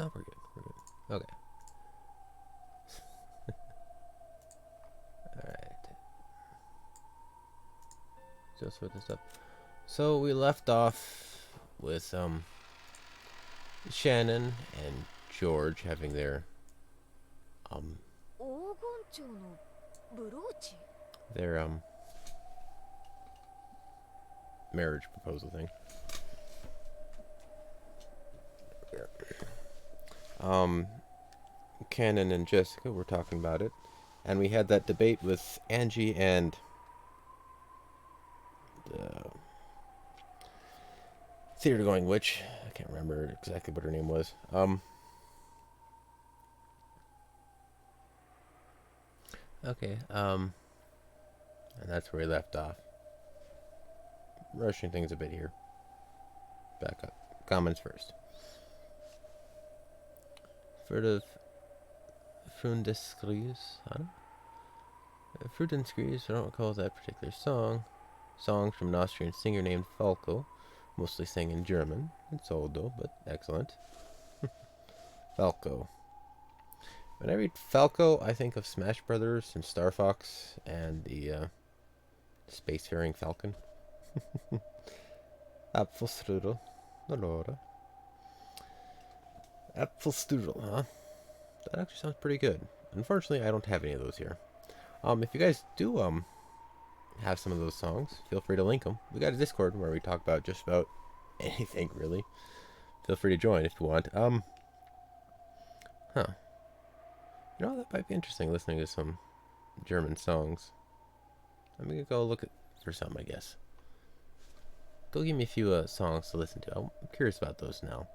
No, we're good. We're good. Okay. Alright. Just for this up. So we left off with Shannon and George having their um 黄金町のブローチ their marriage proposal thing. Um Cannon and Jessica were talking about it, and we had that debate with Angie and the theater going witch. I can't remember exactly what her name was. Okay. And that's where we left off. Rushing things a bit here. Back up. Comments first. Furtive Frundescrees, huh? Frundescrees, I don't recall that particular song. Songs from an Austrian singer named Falco, mostly sang in German. It's old though, but excellent. Falco. When I read Falco, I think of Smash Brothers and Star Fox and the spacefaring Falcon. Apfelstrudel. Allora. Apfelstrudel, huh? That actually sounds pretty good. Unfortunately, I don't have any of those here. If you guys do have some of those songs, feel free to link them. We got a Discord where we talk about just about anything really. Feel free to join if you want. Huh. You know, that might be interesting, listening to some German songs. I'm gonna go look for some, I guess. Go give me a few songs to listen to. I'm curious about those now.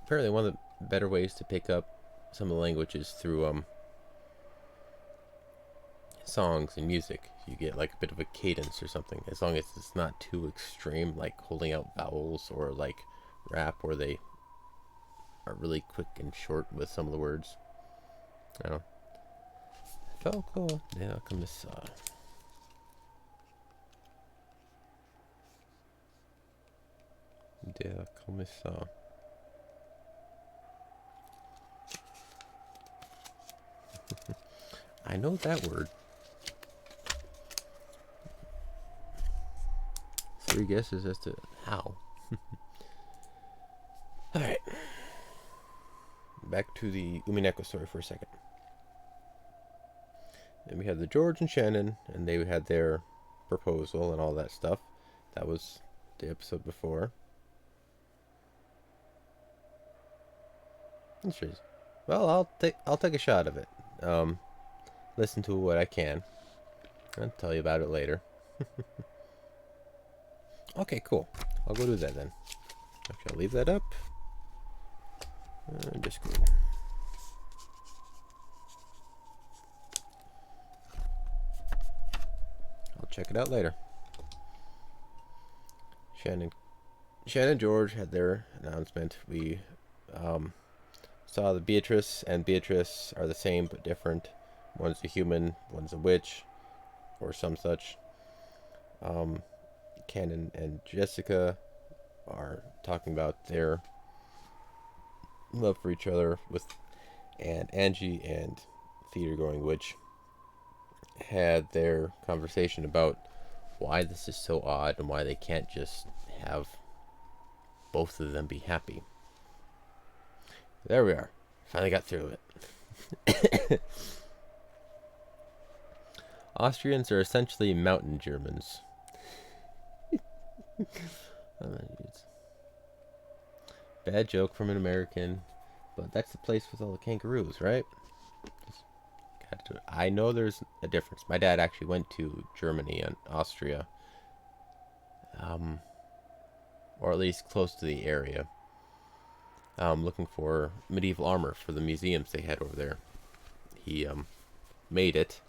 Apparently, one of the better ways to pick up some of the languages through songs and music. You get like a bit of a cadence or something, as long as it's not too extreme, like holding out vowels or like rap, where they are really quick and short with some of the words. You know. Falco della Commissar. Della Commissar. I know that word. 3 guesses as to how. Alright. Back to the Umineko story for a second. And we had the George and Shannon, and they had their proposal and all that stuff. That was the episode before. Well, I'll take a shot of it. Listen to what I can. I'll tell you about it later. Okay, cool. I'll go do that then. Actually, I'll leave that up. Discord. I'll check it out later. Shannon and George had their announcement. We saw that Beatrice and Beatrice are the same but different. One's a human, one's a witch, or some such. Cannon and Jessica are talking about their love for each other, and Angie and theater going witch had their conversation about why this is so odd and why they can't just have both of them be happy. There we are. Finally got through it. Austrians are essentially mountain Germans. Bad joke from an American, but that's the place with all the kangaroos, right? I know there's a difference. My dad actually went to Germany and Austria, or at least close to the area, looking for medieval armor for the museums they had over there. He made it.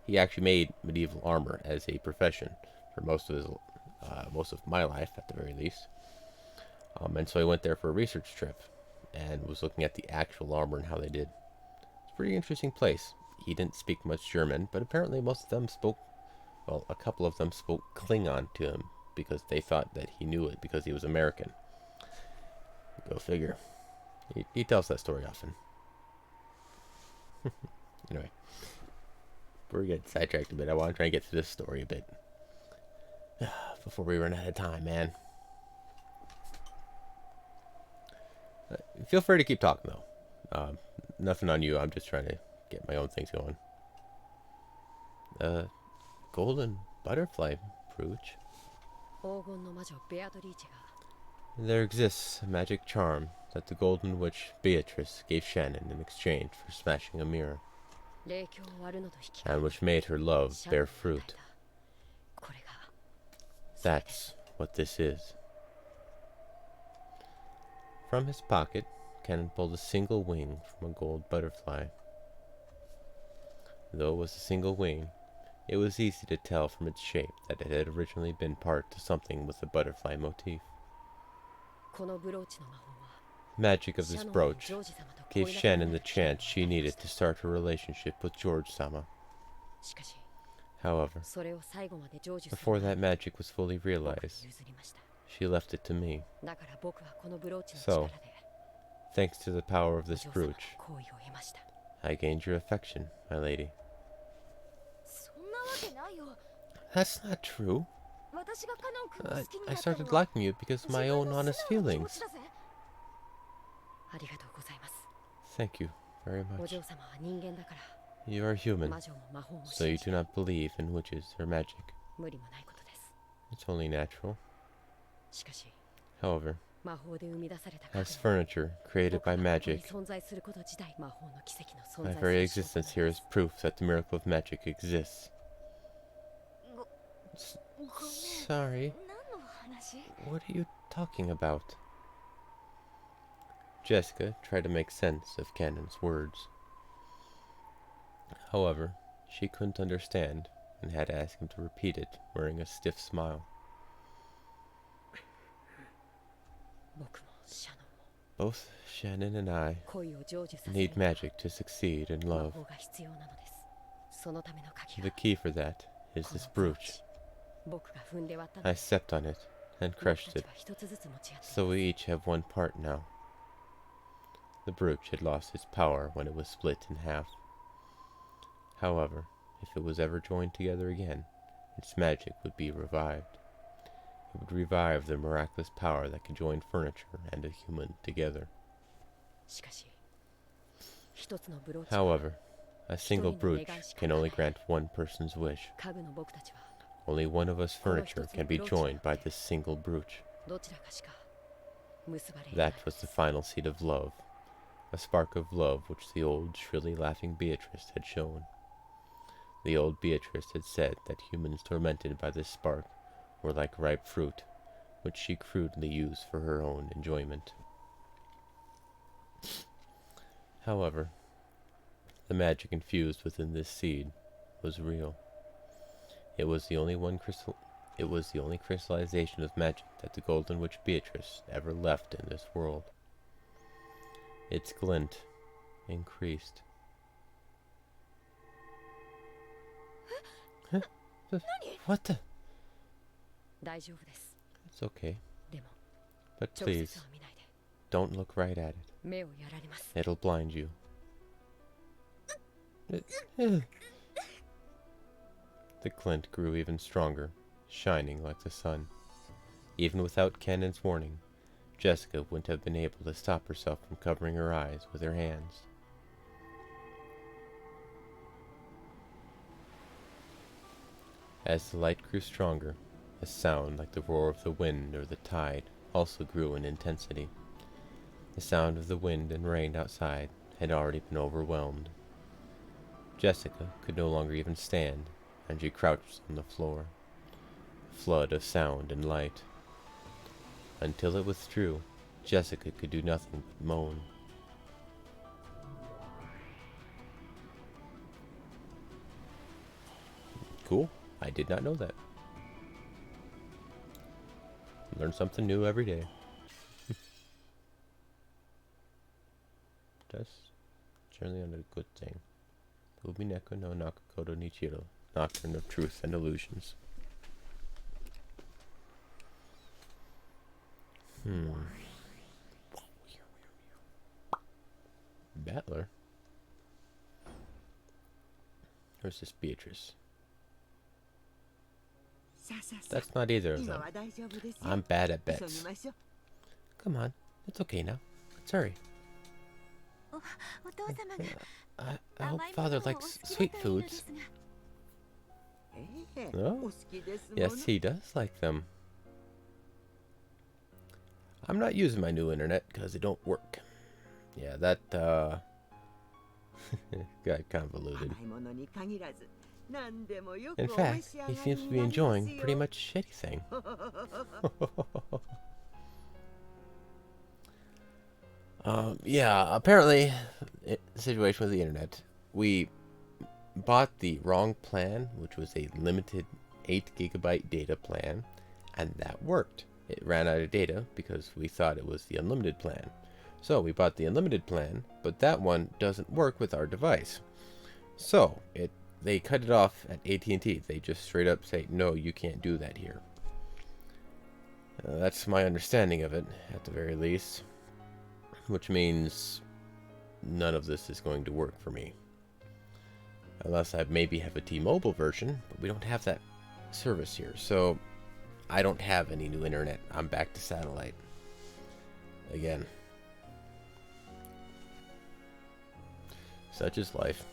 He actually made medieval armor as a profession for most of my life, at the very least. And so I went there for a research trip and was looking at the actual armor and how they did. It's a pretty interesting place. He didn't speak much German, but apparently most of them spoke, well, a couple of them spoke Klingon to him because they thought that he knew it because he was American. Go figure. He tells that story often. Anyway, we're getting sidetracked a bit. I want to try and get to this story a bit before we run out of time, man. Feel free to keep talking, though. Nothing on you. I'm just trying to get my own things going. Golden butterfly brooch. There exists a magic charm that the golden witch Beatrice gave Shannon in exchange for smashing a mirror, and which made her love bear fruit. That's what this is. From his pocket, Cannon pulled a single wing from a gold butterfly. Though it was a single wing, it was easy to tell from its shape that it had originally been part to something with a butterfly motif. The magic of this brooch gave Shannon the chance she needed to start her relationship with George-sama. However, before that magic was fully realized, she left it to me. So, thanks to the power of this brooch, I gained your affection, my lady. That's not true. I started liking you because of my own honest feelings. Thank you very much. You are human, so you do not believe in witches or magic. It's only natural. However, as furniture created by magic, my very existence here is proof that the miracle of magic exists. Sorry, what are you talking about? Jessica tried to make sense of Cannon's words. However, she couldn't understand and had to ask him to repeat it, wearing a stiff smile. Both Shannon and I need magic to succeed in love. The key for that is this brooch. I stepped on it and crushed it, so we each have one part now. The brooch had lost its power when it was split in half. However, if it was ever joined together again, its magic would be revived. It would revive the miraculous power that could join furniture and a human together. However, a single brooch can only grant one person's wish. Only one of us furniture can be joined by this single brooch. That was the final seed of love, a spark of love which the old, shrilly laughing Beatrice had shown. The old Beatrice had said that humans tormented by this spark were like ripe fruit, which she crudely used for her own enjoyment. However, the magic infused within this seed was real. It was the only crystallization of magic that the Golden Witch Beatrice ever left in this world. Its glint increased. Huh? What the? It's okay. But please, don't look right at it. It'll blind you. The glint grew even stronger, shining like the sun. Even without Cannon's warning, Jessica wouldn't have been able to stop herself from covering her eyes with her hands. As the light grew stronger, a sound like the roar of the wind or the tide also grew in intensity. The sound of the wind and rain outside had already been overwhelmed. Jessica could no longer even stand, and she crouched on the floor. A flood of sound and light. Until it withdrew, Jessica could do nothing but moan. Cool. I did not know that. Learn something new every day. That's generally not a good thing. Umineko no Nakakoto Nichiro, Doctrine of Truth and Illusions. Battler? Or is this Beatrice? That's not either of them. I'm bad at bets. Come on, it's okay now. Let's hurry. I hope Father likes sweet foods. Oh, yes, he does like them. I'm not using my new internet because it don't work. Yeah, that got convoluted. In fact, he seems to be enjoying pretty much anything. Yeah, apparently, the situation with the internet. We bought the wrong plan, which was a limited 8 gigabyte data plan, and that worked. It ran out of data because we thought it was the unlimited plan. So we bought the unlimited plan, but that one doesn't work with our device. So they cut it off at AT&T. They just straight up say, no, you can't do that here. That's my understanding of it, at the very least. Which means none of this is going to work for me. Unless I maybe have a T-Mobile version, but we don't have that service here. So I don't have any new internet. I'm back to satellite. Again. Such is life.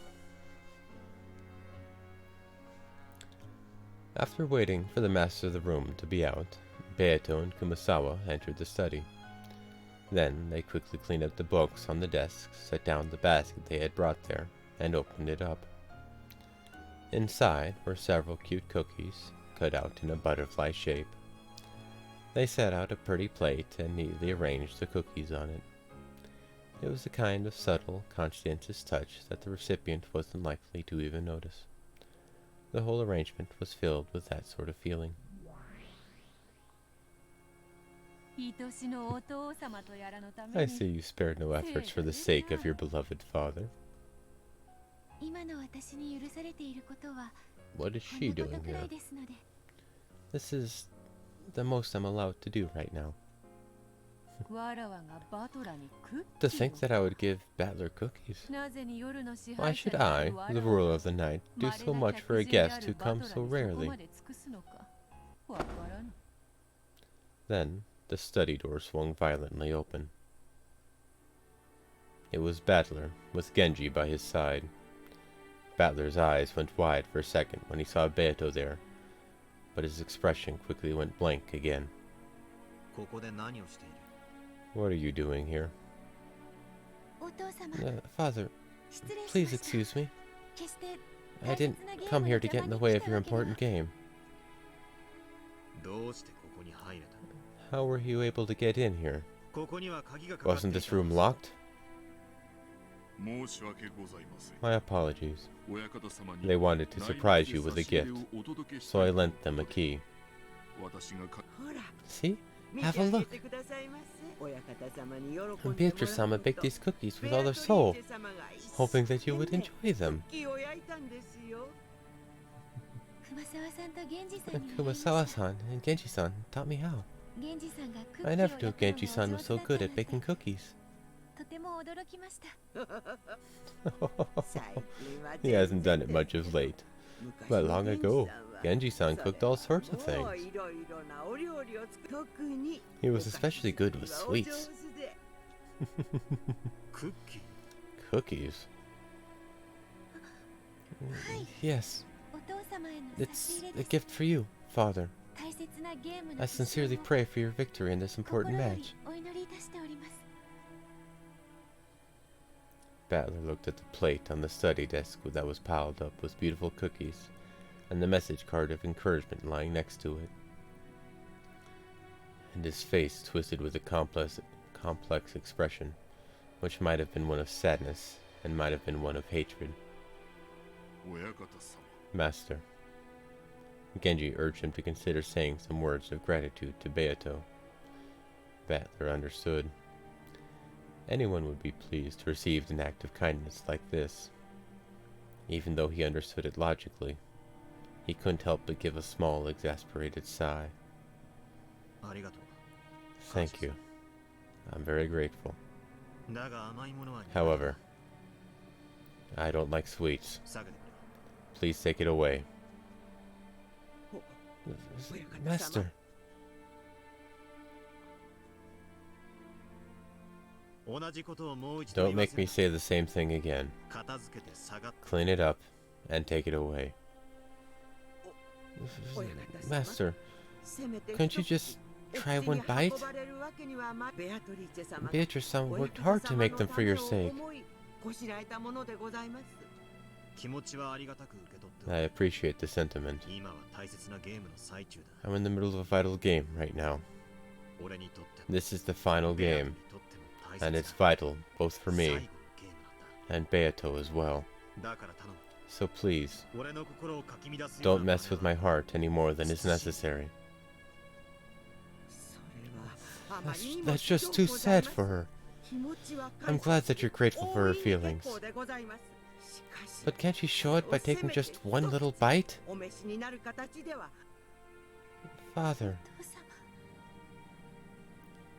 After waiting for the master of the room to be out, Beato and Kumasawa entered the study. Then they quickly cleaned up the books on the desks, set down the basket they had brought there, and opened it up. Inside were several cute cookies, cut out in a butterfly shape. They set out a pretty plate and neatly arranged the cookies on it. It was a kind of subtle, conscientious touch that the recipient wasn't likely to even notice. The whole arrangement was filled with that sort of feeling. I see you spared no efforts for the sake of your beloved father. What is she doing here? This is the most I'm allowed to do right now. To think that I would give Battler cookies. Why should I, the ruler of the night, do so much for a guest who comes so rarely? Then the study door swung violently open. It was Battler, with Genji by his side. Battler's eyes went wide for a second when he saw Beato there, but his expression quickly went blank again. What are you doing here? Father, please excuse me. I didn't come here to get in the way of your important game. How were you able to get in here? Wasn't this room locked? My apologies. They wanted to surprise you with a gift, so I lent them a key. See? Have a look. Beatrice-sama baked these cookies with all her soul, hoping that you would enjoy them. Kumasawa-san and Genji-san taught me how. I never knew Genji-san was so good at baking cookies. He hasn't done it much of late, but long ago, Genji-san cooked all sorts of things. He was especially good with sweets. Cookies? Yes. It's a gift for you, Father. I sincerely pray for your victory in this important match. Battler looked at the plate on the study desk that was piled up with beautiful cookies, and the message card of encouragement lying next to it. And his face twisted with a complex expression, which might have been one of sadness, and might have been one of hatred. Master. Genji urged him to consider saying some words of gratitude to Beato. Battler understood. Anyone would be pleased to receive an act of kindness like this. Even though he understood it logically, he couldn't help but give a small, exasperated sigh. Thank you. I'm very grateful. However, I don't like sweets. 下げてくれ。 Please take it away. 親方様 Master. 同じことをもう一度 Don't 言わ make せ me る。 say the same thing again. 片付けて下がって。 Clean it up and take it away. 親方様 Master, せめて couldn't you 一口 just お try 口 one に bite? 運ばれるわけにはベアトリーチェ様 Beatrice-san 親 worked 方 hard to make 様 them の for your た sake. めを思いこしらえたものでございます。気持ちはありがたく受け取ってお I る。 appreciate the sentiment. 今は大切なゲームの最中だ。 I'm in the middle of a vital game right now. 俺にとっても This is the final ベアト game, にとっても大切 and な it's vital both for 最後の me ゲーム and Beato as well. なんだ。だから頼む。 So please, 俺の心をかき乱すよう don't な mess with my heart any more than is necessary. それはあまりにも That's just too ひどうござい sad ます for her. 気持ちは I'm glad that you're grateful for her 大いに feelings. 結構でございますしかし But can't you show it by taking just one little bite? お召しになる形では Father. 父様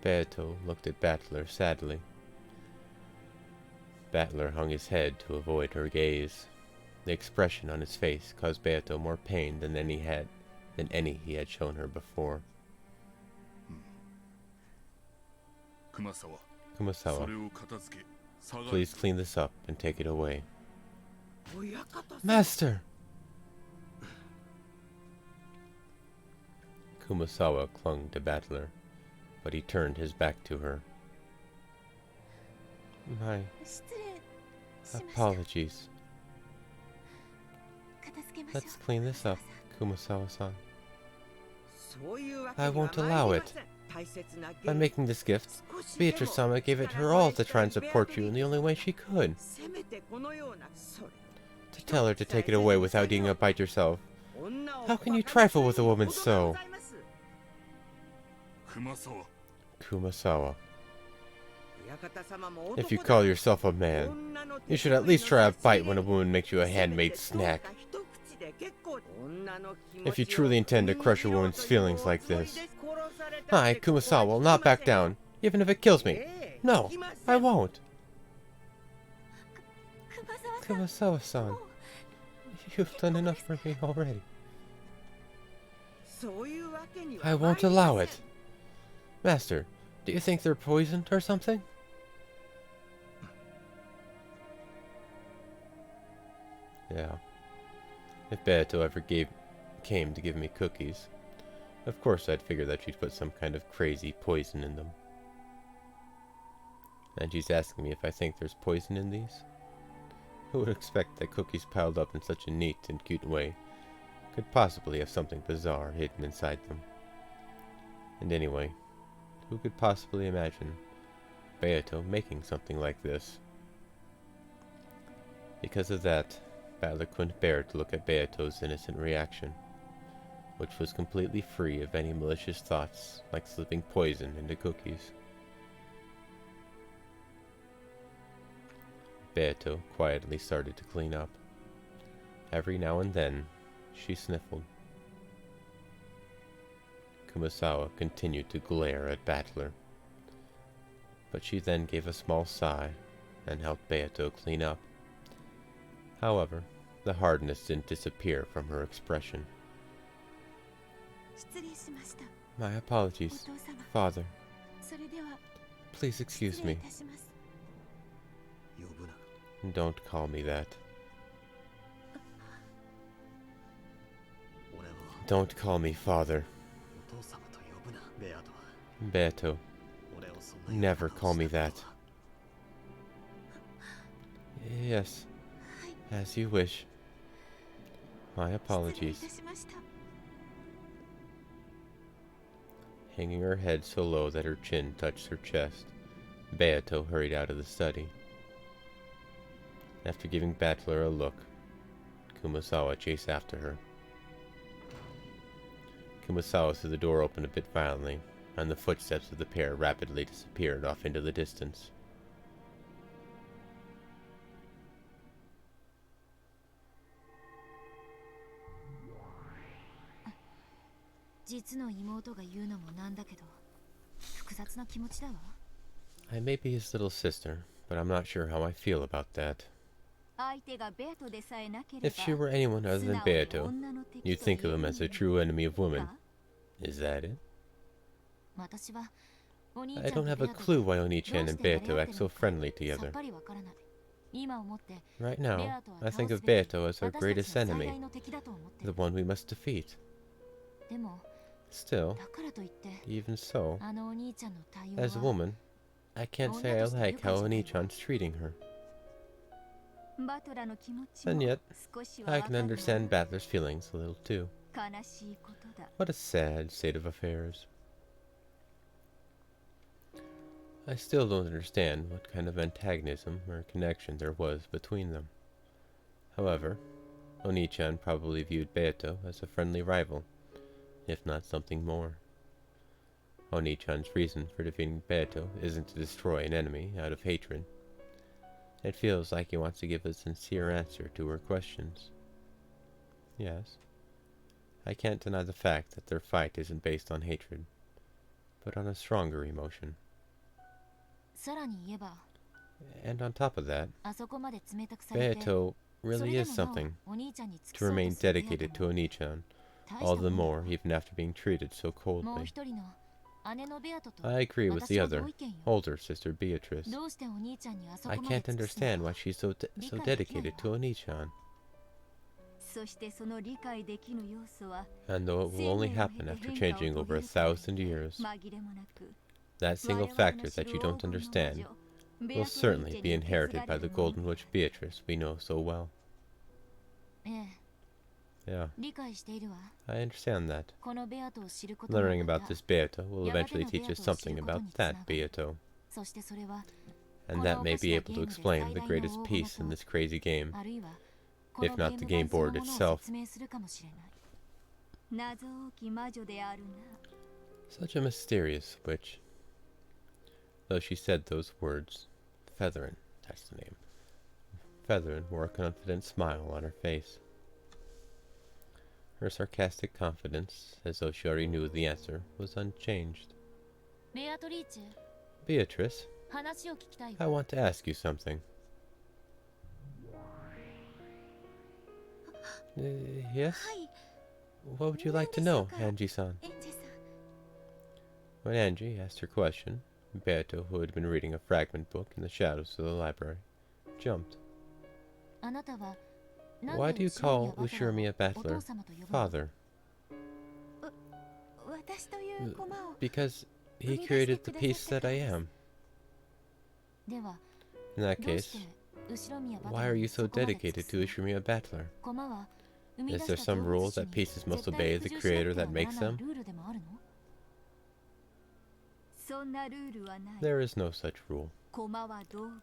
Beato looked at Battler sadly. Battler hung his head to avoid her gaze. The expression on his face caused Beato more pain than any he had shown her before. 熊沢、 Kumasawa, それを片付け、下がる。 please clean this up and take it away. 親方様 Master! Kumasawa clung to Battler, but he turned his back to her. My 失礼しました apologies. 片付けましょう Let's clean this up, Kumasawa-san. そういうわけ I には won't allow 参り it. ません大切な By ゲー making this gift, 少しでも Beatrice-sama gave it her all to try and support you in the only way she could. せめてこのようなそれ To tell her to take it away without eating a bite yourself. 女を How can you 馬鹿に trifle with a woman するほど so? でございます。熊沢、 Kumasawa, 親方様も if you 男だ call yourself a man, 女の you 手 should at 作り least try a の差し bite when a woman makes you a せめて handmade snack. どうか一口で結構女の気持ちを If you truly intend to crush a 踏み woman's 入れよう feelings という like つもり this. で殺された I, ってことは Kumasawa, will 聞き not ま back せん。 down, even if it kills me. ええ No, 聞きません I won't. 熊沢さん Kumasawa-san, you've done enough for me already. そういうわけには I 参 won't りま allow せん it. Master, do you think they're poisoned or something? Yeah. If Beato ever came to give me cookies, of course I'd figure that she'd put some kind of crazy poison in them. And she's asking me if I think there's poison in these? Who would expect that cookies piled up in such a neat and cute way could possibly have something bizarre hidden inside them? And anyway, who could possibly imagine Beato making something like this? Because of that, Battler couldn't bear to look at Beato's innocent reaction, which was completely free of any malicious thoughts like slipping poison into cookies. Beato quietly started to clean up. Every now and then, she sniffled. Kumasawa continued to glare at Battler, but she then gave a small sigh and helped Beato clean up. However, the hardness didn't disappear from her expression. 失礼しました My お apologies, 父様 Father. それでは Please 失 excuse 礼い me. たします 呼ぶな。 Don't call me that. 俺は Don't call me Father. お父様と呼ぶな。ベアトは Beato, 俺をそんな never 言い方 call を me した that. ことは Yes, はい as you wish. My 失礼い apologies. たしました Hanging her head so low that her chin touched her chest, Beato hurried out of the study. After giving Battler a look, Kumasawa chased after her. Kumasawa threw the door open a bit violently, and the footsteps of the pair rapidly disappeared off into the distance. 実の妹が言うのもなんだけど複雑な気持ちだわ I may be his little sister, but I'm not sure how I feel about that. If she were anyone other than Beato, you'd think of him as a true enemy of women. Is that it? I don't have a clue why Oni-chan and Beato act so friendly together. Right now, I think of Beato as our greatest enemy, the one we must defeat. Still, even so, as a woman, I can't say I like how Oni-chan's treating her. And yet, I can understand Battler's feelings a little too. What a sad state of affairs. I still don't understand what kind of antagonism or connection there was between them. However, Oni-chan probably viewed Beato as a friendly rival, if not something more. Oni-chan's reason for defeating Beato isn't to destroy an enemy out of hatred. It feels like he wants to give a sincere answer to her questions. Yes, I can't deny the fact that their fight isn't based on hatred, but on a stronger emotion. And on top of that, Beato really is something to remain dedicated to Oni-chan, all the more even after being treated so coldly. I agree with the other, older sister Beatrice. I can't understand why she's so dedicated to Oni-chan. And though it will only happen after changing over 1,000 years, that single factor that you don't understand will certainly be inherited by the Golden Witch Beatrice we know so well. Yeah, I understand that. Learning about this Beato will eventually teach us something about that Beato. And that may be able to explain the greatest piece in this crazy game, if not the game board itself. Such a mysterious witch. Though she said those words, Featherin, that's the name. Featherin wore a confident smile on her face. Her sarcastic confidence, as though she already knew the answer, was unchanged. Beatrice, I want to ask you something. Yes? What would you like to know, Angie-san? When Angie asked her question, Beato, who had been reading a fragment book in the shadows of the library, jumped. Why do you call Ushirimiya Battler father? Because he created the piece that I am. In that case, why are you so dedicated to Ushirimiya Battler? Is there some rule that pieces must obey the creator that makes them? There is no such rule.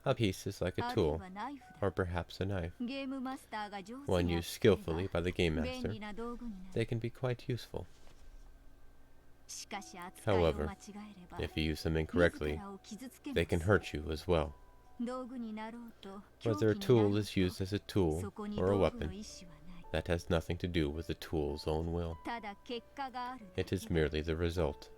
A piece is like a tool, or perhaps a knife. When used skillfully by the game master, they can be quite useful. However, if you use them incorrectly, they can hurt you as well. Whether a tool is used as a tool or a weapon, that has nothing to do with the tool's own will. It is merely the result.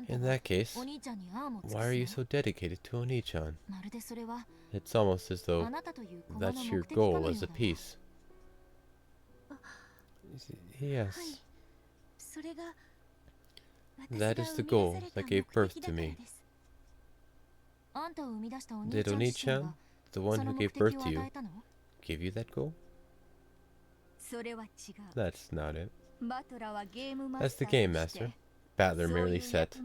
In that case, why are you so dedicated to Oni-chan? It's almost as though that's your goal as a piece. Yes. That is the goal that gave birth to me. Did Oni-chan, the one who gave birth to you, give you that goal? That's not it. As the game master, Battler merely set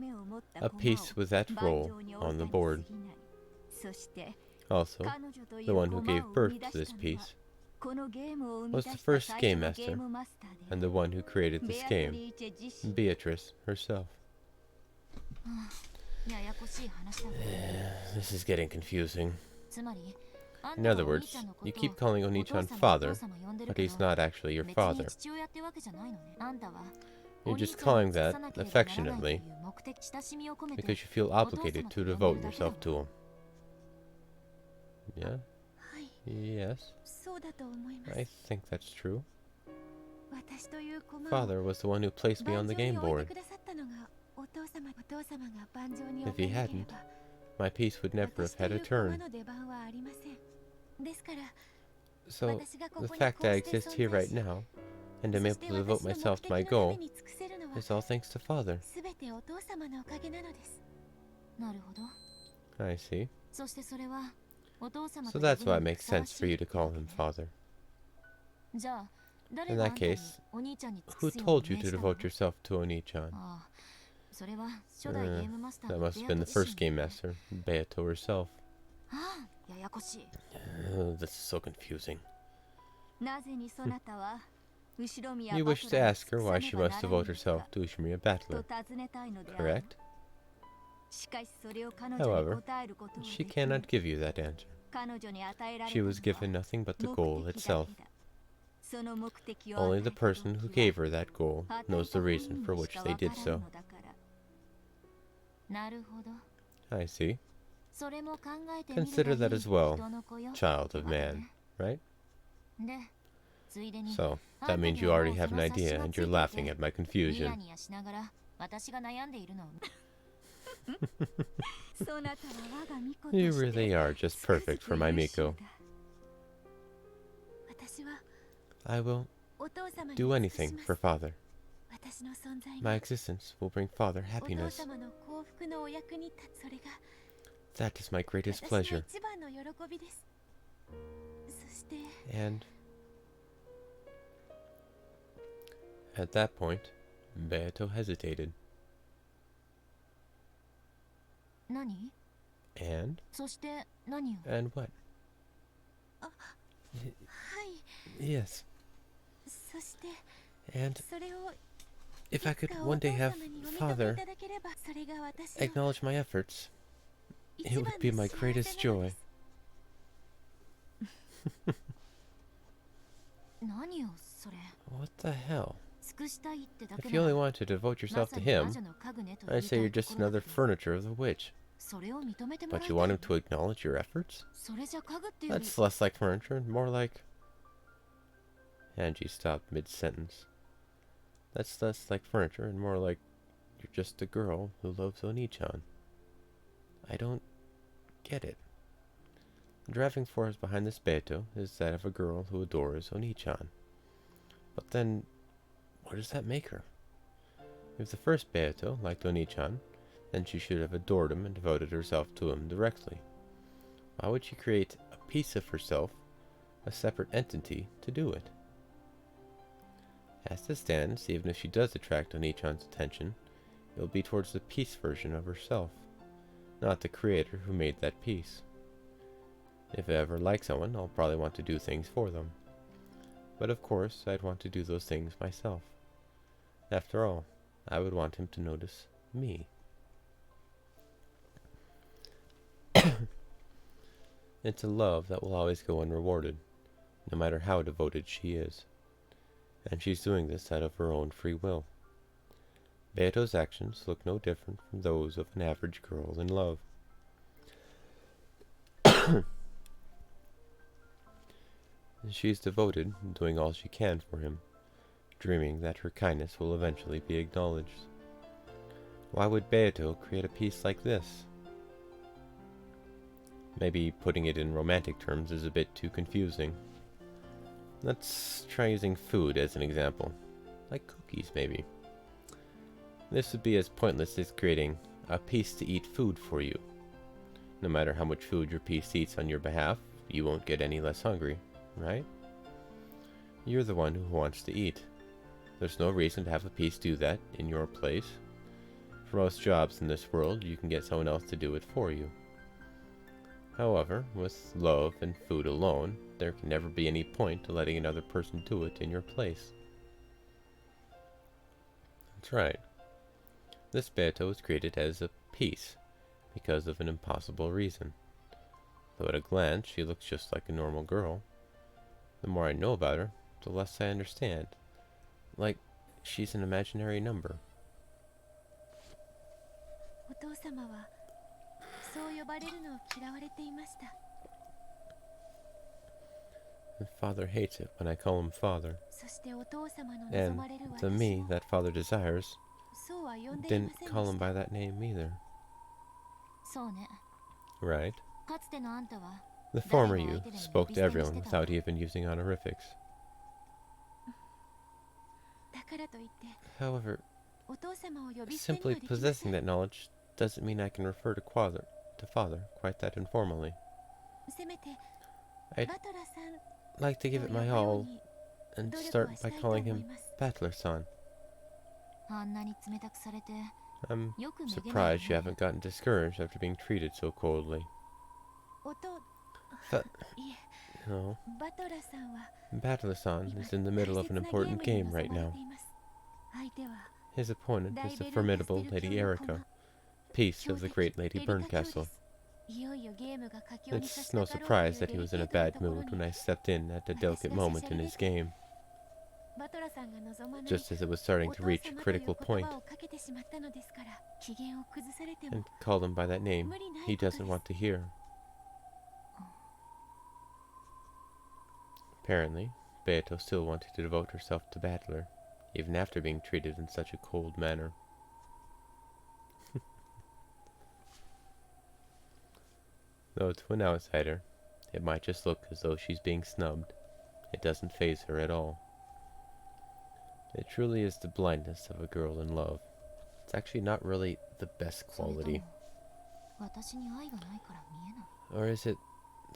a piece with that role on the board. Also, the one who gave birth to this piece was the first game master and the one who created this game, Beatrice herself. This is getting confusing. In other words, you keep calling Oni-chan father, but he's not actually your father. You're just calling that affectionately because you feel obligated to devote yourself to him. Yeah? Yes. I think that's true. Father was the one who placed me on the game board. If he hadn't, my peace would never have had a turn. So, the fact that I exist here right now, and am able to devote myself to my goal, is all thanks to Father. I see. So that's why it makes sense for you to call him Father. In that case, who told you to devote yourself to Oni-chan? That must have been the first game master, Beato herself. This is so confusing. You wish to ask her why she must devote herself to Ushimiya Battler, correct? However, she cannot give you that answer. She was given nothing but the goal itself. Only the person who gave her that goal knows the reason for which they did so. I see. Consider that as well, child of man, right? So, that means you already have an idea and you're laughing at my confusion. You really are just perfect for my Miko. I will do anything for Father. My existence will bring Father happiness. That is my greatest pleasure. And at that point, Beato hesitated. And? And what? Yes. And if I could one day have Father acknowledge my efforts, it would be my greatest joy. What the hell? If you only want to devote yourself to him, I say you're just another furniture of the witch. But you want him to acknowledge your efforts? That's less like furniture and more like... Angie stopped mid-sentence. That's less like furniture and more like you're just a girl who loves Oni-chan. I don't get it. The driving force behind this Beato is that of a girl who adores Oni-chan. But then, what does that make her? If the first Beato liked Oni-chan, then she should have adored him and devoted herself to him directly. Why would she create a piece of herself, a separate entity, to do it? As it stands, even if she does attract Oni-chan's attention, it will be towards the piece version of herself, not the creator who made that piece. If I ever like someone, I'll probably want to do things for them. But of course, I'd want to do those things myself. After all, I would want him to notice me. It's a love that will always go unrewarded, no matter how devoted she is. And she's doing this out of her own free will. Beato's actions look no different from those of an average girl in love. She's devoted, doing all she can for him, dreaming that her kindness will eventually be acknowledged. Why would Beato create a piece like this? Maybe putting it in romantic terms is a bit too confusing. Let's try using food as an example. Like cookies, maybe. This would be as pointless as creating a piece to eat food for you. No matter how much food your piece eats on your behalf, you won't get any less hungry, right? You're the one who wants to eat. There's no reason to have a piece do that in your place. For most jobs in this world, you can get someone else to do it for you. However, with love and food alone, there can never be any point to letting another person do it in your place. That's right. This Beato was created as a piece, because of an impossible reason. Though at a glance she looks just like a normal girl. The more I know about her, the less I understand. Like, she's an imaginary number. And Father hates it when I call him Father. And the me that Father desires didn't call him by that name either. Right. かつてのあんたは The former you spoke to everyone without even using honorifics. だからといって However, お父様を呼び捨てに simply はできませ possessing ん that knowledge doesn't mean I can refer to father quite that informally. せめて I'd バトラさん like to give と it 呼ぶ my よう all に and 努力 start はし by たいと思 calling い him ます Battler-san. あんなに冷たくされて I'm よくめげないわ surprised you ね haven't gotten discouraged after being treated so coldly. おと But, いえ no, バトラさんは Battler-san 今 is in the middle 大 of 切 an なゲー important ムに game 臨 right まれ now. ています相手は His opponent 大 is the ベル formidable キャステル Lady 卿の Erica, 駒 piece 強 of the 敵 great Lady エリカ卿で Berncastle. すいよいよゲームが佳境に差 It's し no 掛かろう surprise という that he デリ was ケ in a ートな bad ところ mood に when I stepped in at a 私 delicate が moment しゃ in べ his れて game, バトラさんが望まない just as it was お starting to 父 reach a 様という critical 言 point, 葉をかけてしまったのですから機嫌を崩されて and も called him by that name 無理ない he ことで doesn't す want to hear. Apparently, Beato still wanted to devote herself to Battler, even after being treated in such a cold manner. Though to an outsider, it might just look as though she's being snubbed. It doesn't faze her at all. It truly is the blindness of a girl in love. It's actually not really the best それと quality. も私に愛がないから見えない Or is it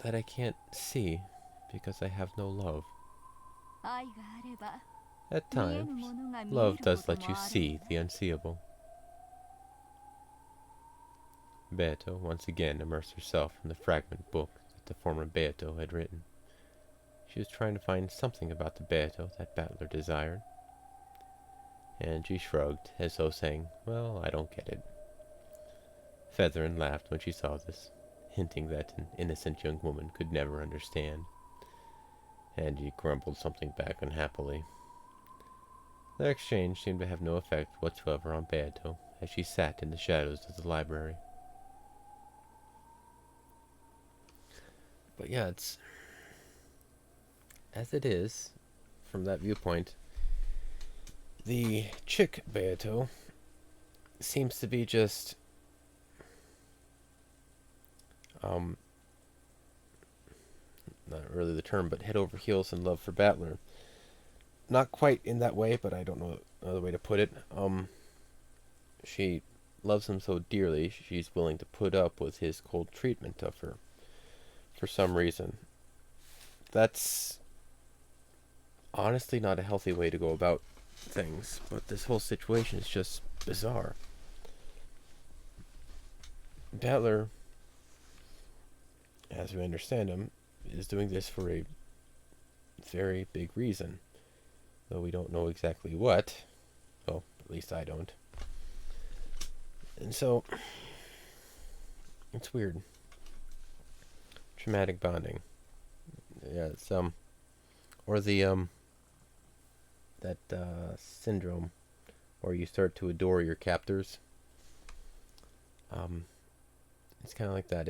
that I can't see because I have no love? 愛があれば At 見えぬ times, ものが見え love るこ does と let も you ある see のだ the unseeable. Beato once again immersed herself in the fragment book that the former Beato had written. She was trying to find something about the Beato that Battler desired. And she shrugged, as though saying, well, I don't get it. Featherin laughed when she saw this, hinting that an innocent young woman could never understand. Angie grumbled something back unhappily. Their exchange seemed to have no effect whatsoever on Beato, as she sat in the shadows of the library. But yeah, it's... as it is, from that viewpoint, the chick Beato seems to be just... not really the term, but head over heels in love for Battler. Not quite in that way, but I don't know another way to put it. She loves him so dearly, she's willing to put up with his cold treatment of her. For some reason. That's honestly not a healthy way to go about things, but this whole situation is just bizarre. Battler, as we understand him, is doing this for a very big reason, though we don't know exactly what. Well, at least I don't. And so, it's weird. Traumatic bonding. Yeah, it's, or the, that, syndrome where you start to adore your captors. It's kind of like that.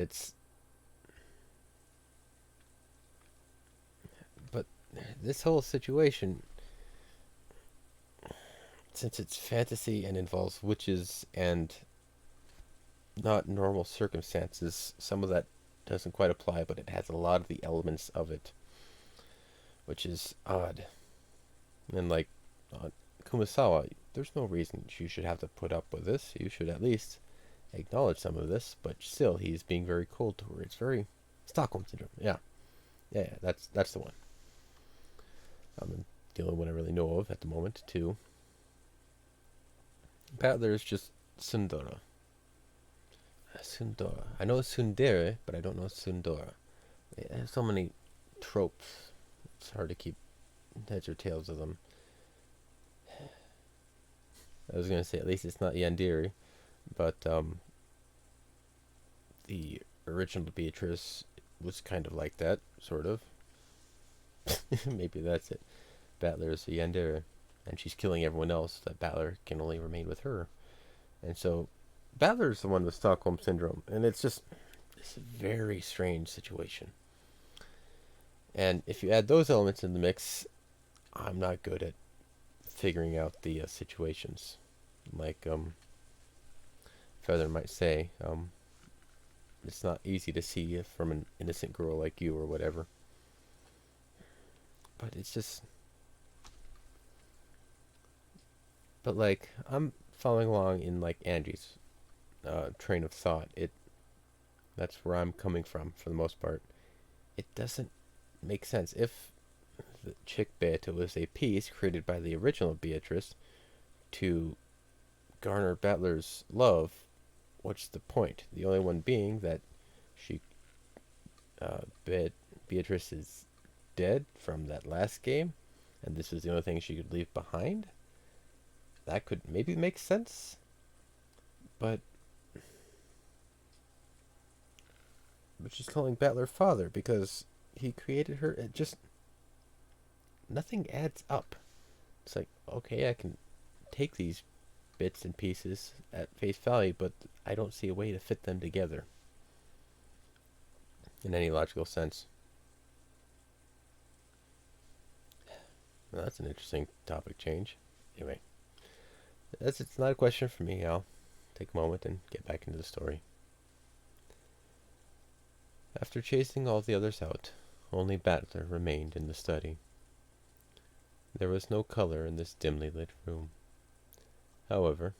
But this whole situation, since it's fantasy and involves witches and not normal circumstances, some of that doesn't quite apply, but it has a lot of the elements of it, which is odd. And like Kumasawa, there's no reason you should have to put up with this. You should at least acknowledge some of this, but still, he's being very cold to her. It's very Stockholm syndrome. Yeah, that's the one. The only one I really know of at the moment too. There's just Sundara. Sundara. I know Sundere, but I don't know Sundara. There's so many tropes. It's hard to keep heads or tails of them. I was gonna say at least it's not Yandere, but the original Beatrice was kind of like that, sort of. Maybe that's it. Battler is a Yandere, and she's killing everyone else. That Battler can only remain with her, and so Battler's the one with Stockholm syndrome, and it's just this very strange situation. And if you add those elements in the mix, I'm not good at figuring out the situations. Like Feather might say, it's not easy to see from an innocent girl like you or whatever. But it's just... But, like, I'm following along in, like, Angie's train of thought. That's where I'm coming from, for the most part. It doesn't make sense. If the chick Beata was a piece created by the original Beatrice to garner Battler's love, what's the point? The only one being that she, Beatrice is dead from that last game, and this is the only thing she could leave behind? That could maybe make sense, but she's calling Battler father because he created her. It just, nothing adds up. It's like, okay, I can take these bits and pieces at face value, but I don't see a way to fit them together in any logical sense. Well, that's an interesting topic change. Anyway, it's not a question for me. I'll take a moment and get back into the story. After chasing all the others out, only Battler remained in the study. There was no color in this dimly lit room. However,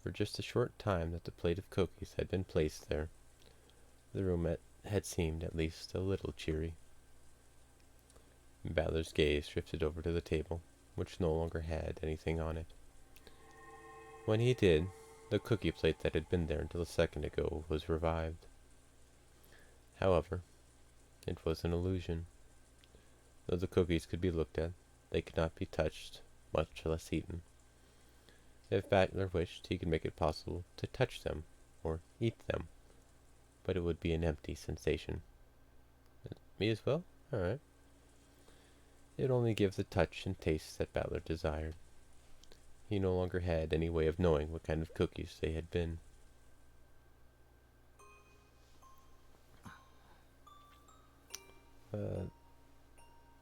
for just a short time that the plate of cookies had been placed there, the room had seemed at least a little cheery. Battler's gaze drifted over to the table, which no longer had anything on it. When he did, the cookie plate that had been there until a second ago was revived. However, it was an illusion. Though the cookies could be looked at, they could not be touched, much less eaten. If Battler wished, he could make it possible to touch them or eat them, but it would be an empty sensation. Me as well? Alright. It would only give the touch and taste that Battler desired. He no longer had any way of knowing what kind of cookies they had been.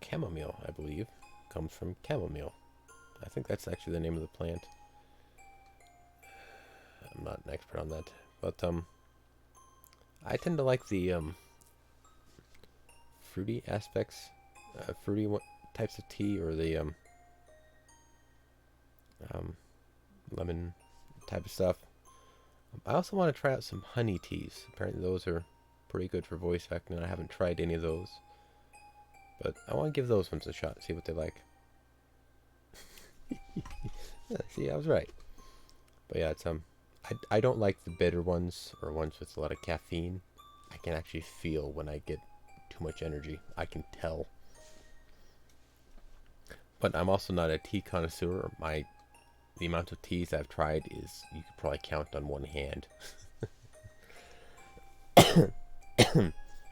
Chamomile, I believe, comes from chamomile. I think that's actually the name of the plant. I'm not an expert on that, but I tend to like the fruity aspects, fruity types of tea, or the lemon type of stuff. I also want to try out some honey teas. Apparently those are pretty good for voice acting. I haven't tried any of those, but I want to give those ones a shot, see what they like. Yeah, see, I was right. But yeah, it's I don't like the bitter ones or ones with a lot of caffeine. I can actually feel when I get too much energy. I can tell. But I'm also not a tea connoisseur. The amount of teas I've tried is, you could probably count on one hand.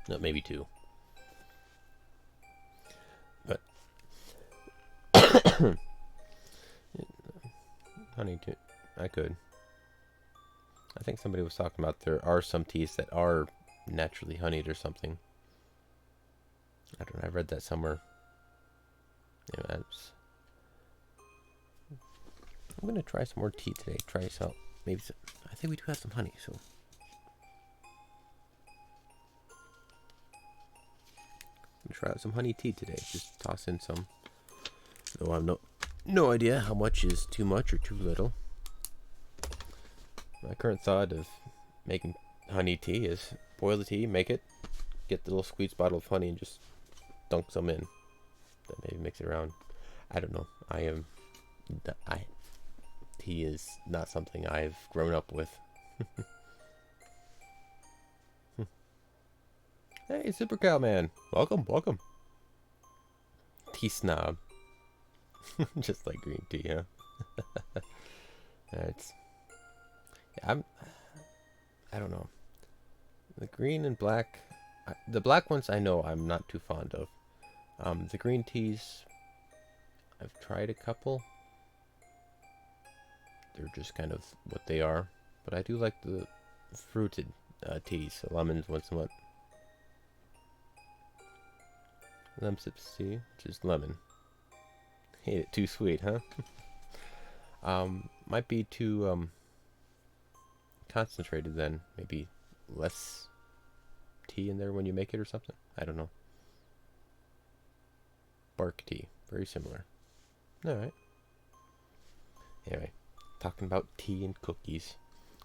No, maybe two. But honey too, I could. I think somebody was talking about there are some teas that are naturally honeyed or something. I don't know, I read that somewhere. Anyway, I'm gonna try some more tea today. Try some, maybe some, I think we do have some honey, so I'm gonna try out some honey tea today. Just toss in some. Though I have no idea how much is too much or too little. My current thought of making honey tea is boil the tea, make it, get the little squeeze bottle of honey and just dunk some in. Then maybe mix it around. I don't know. Tea is not something I've grown up with. Hey, Super Cow Man. Welcome, welcome. Tea snob. Just like green tea, huh? It's... I don't know. The green and black... the black ones I know I'm not too fond of. The green teas... I've tried a couple. They're just kind of what they are. But I do like the fruited teas. So lemons once in a while. Lemon sips tea, which is lemon. Hate it too sweet, huh? Might be too concentrated then. Maybe less tea in there when you make it or something? I don't know. Bark tea. Very similar. Alright. Anyway, talking about tea and cookies.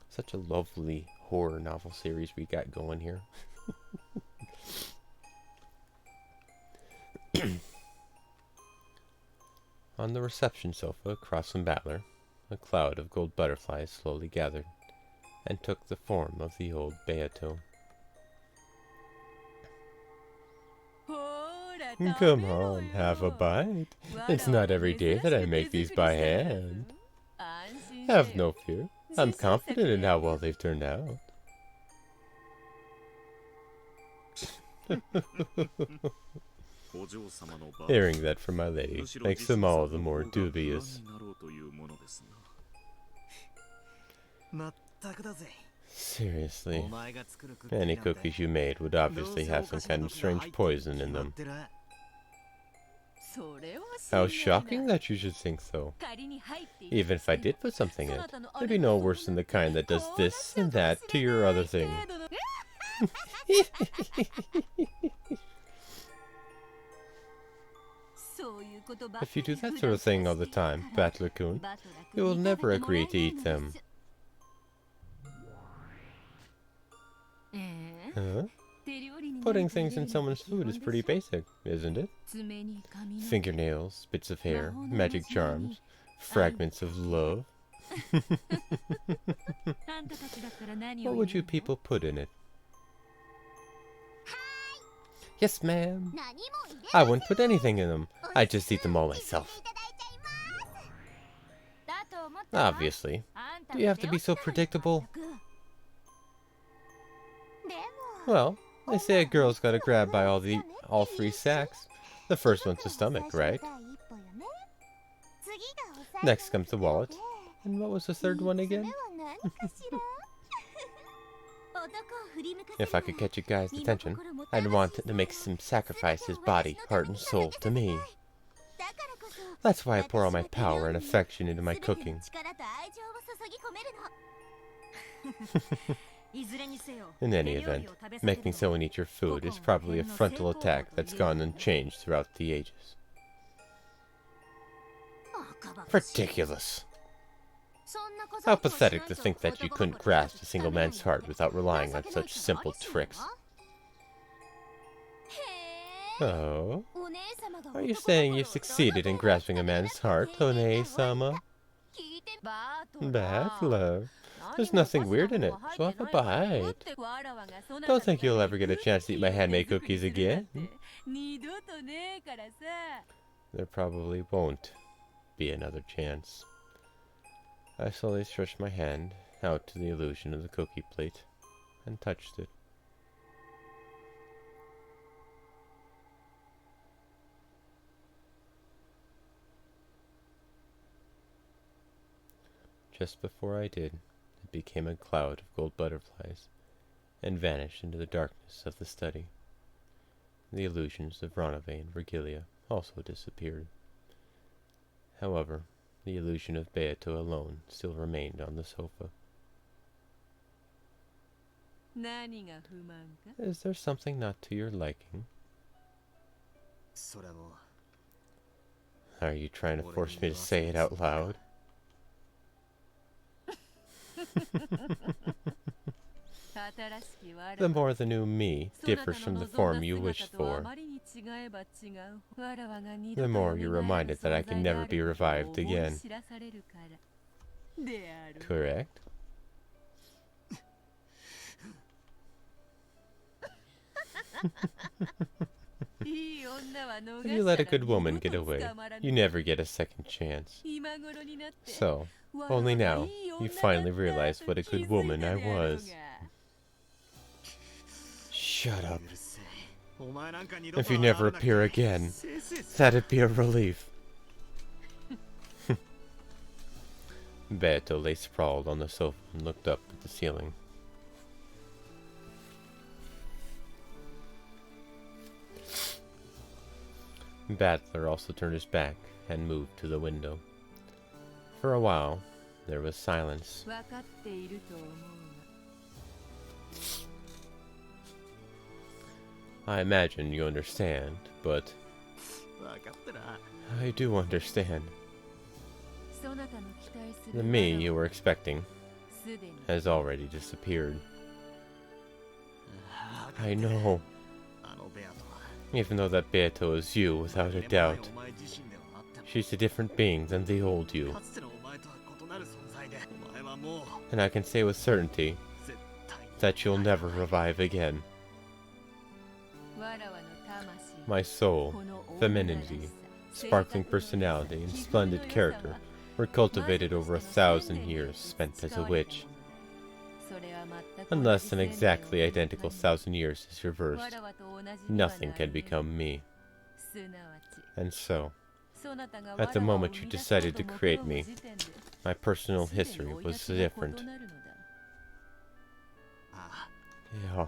Such a lovely horror novel series we got going here. On the reception sofa across from Battler, a cloud of gold butterflies slowly gathered and took the form of the old Beato. Come on, have a bite. It's not every day that I make these by hand. Have no fear. I'm confident in how well they've turned out. Hearing that from my lady makes them all the more dubious. Seriously, any cookies you made would obviously have some kind of strange poison in them. How shocking that you should think so. Even if I did put something in it, it'd be no worse than the kind that does this and that to your other thing. If you do that sort of thing all the time, Battler-kun, you will never agree to eat them. Huh? Putting things in someone's food is pretty basic, isn't it? Fingernails, bits of hair, magic charms, fragments of love. What would you people put in it? Yes, ma'am. I wouldn't put anything in them. I'd just eat them all myself. Obviously. Do you have to be so predictable? Well, they say a girl's gotta grab by all three sacks. The first one's the stomach, right? Next comes the wallet. And what was the third one again? If I could catch a guy's attention, I'd want to make him sacrifice his body, heart, and soul to me. That's why I pour all my power and affection into my cooking. In any event, making someone eat your food is probably a frontal attack that's gone unchanged throughout the ages. Ridiculous! How pathetic to think that you couldn't grasp a single man's heart without relying on such simple tricks. Oh? Are you saying you succeeded in grasping a man's heart, One-sama? Battler. There's nothing weird in it, so have a bite. Don't think you'll ever get a chance to eat my handmade cookies again. There probably won't be another chance. I slowly stretched my hand out to the illusion of the cookie plate and touched it. Just before I did, it became a cloud of gold butterflies and vanished into the darkness of the study. The illusions of Ronave and Virgilia also disappeared. However, the illusion of Beato alone still remained on the sofa. Is there something not to your liking? Are you trying to force me to say it out loud? The more the new me differs from the form you wished for, the more you're reminded that I can never be revived again. Correct? If you let a good woman get away, you never get a second chance. So, only now, you finally realize what a good woman I was. Shut up. If you never appear again, that'd be a relief. Beato lay sprawled on the sofa and looked up at the ceiling. Battler also turned his back and moved to the window. For a while, there was silence. I imagine you understand, but 分かってな。 I do understand. そなたの期待す The る me わ you らは were expecting すでに has already disappeared. わか I ってる know, あのベアとは。 even though that Beato is you without a 年前 doubt. お前自身ではあっても She's a different being than the old you, かつてのお前とは異なる存在で、お前はもう and I can say with certainty 絶対に that you'll never revive again. わらわの魂 My soul, この女らし femininity, さ sparkling personality, and splendid character were cultivated over 1,000 years spent as a witch. Unless an exactly identical 1,000 years is reversed, nothing can become me. And so, at the moment you decided to create me, my personal history was different. ああ Yeah,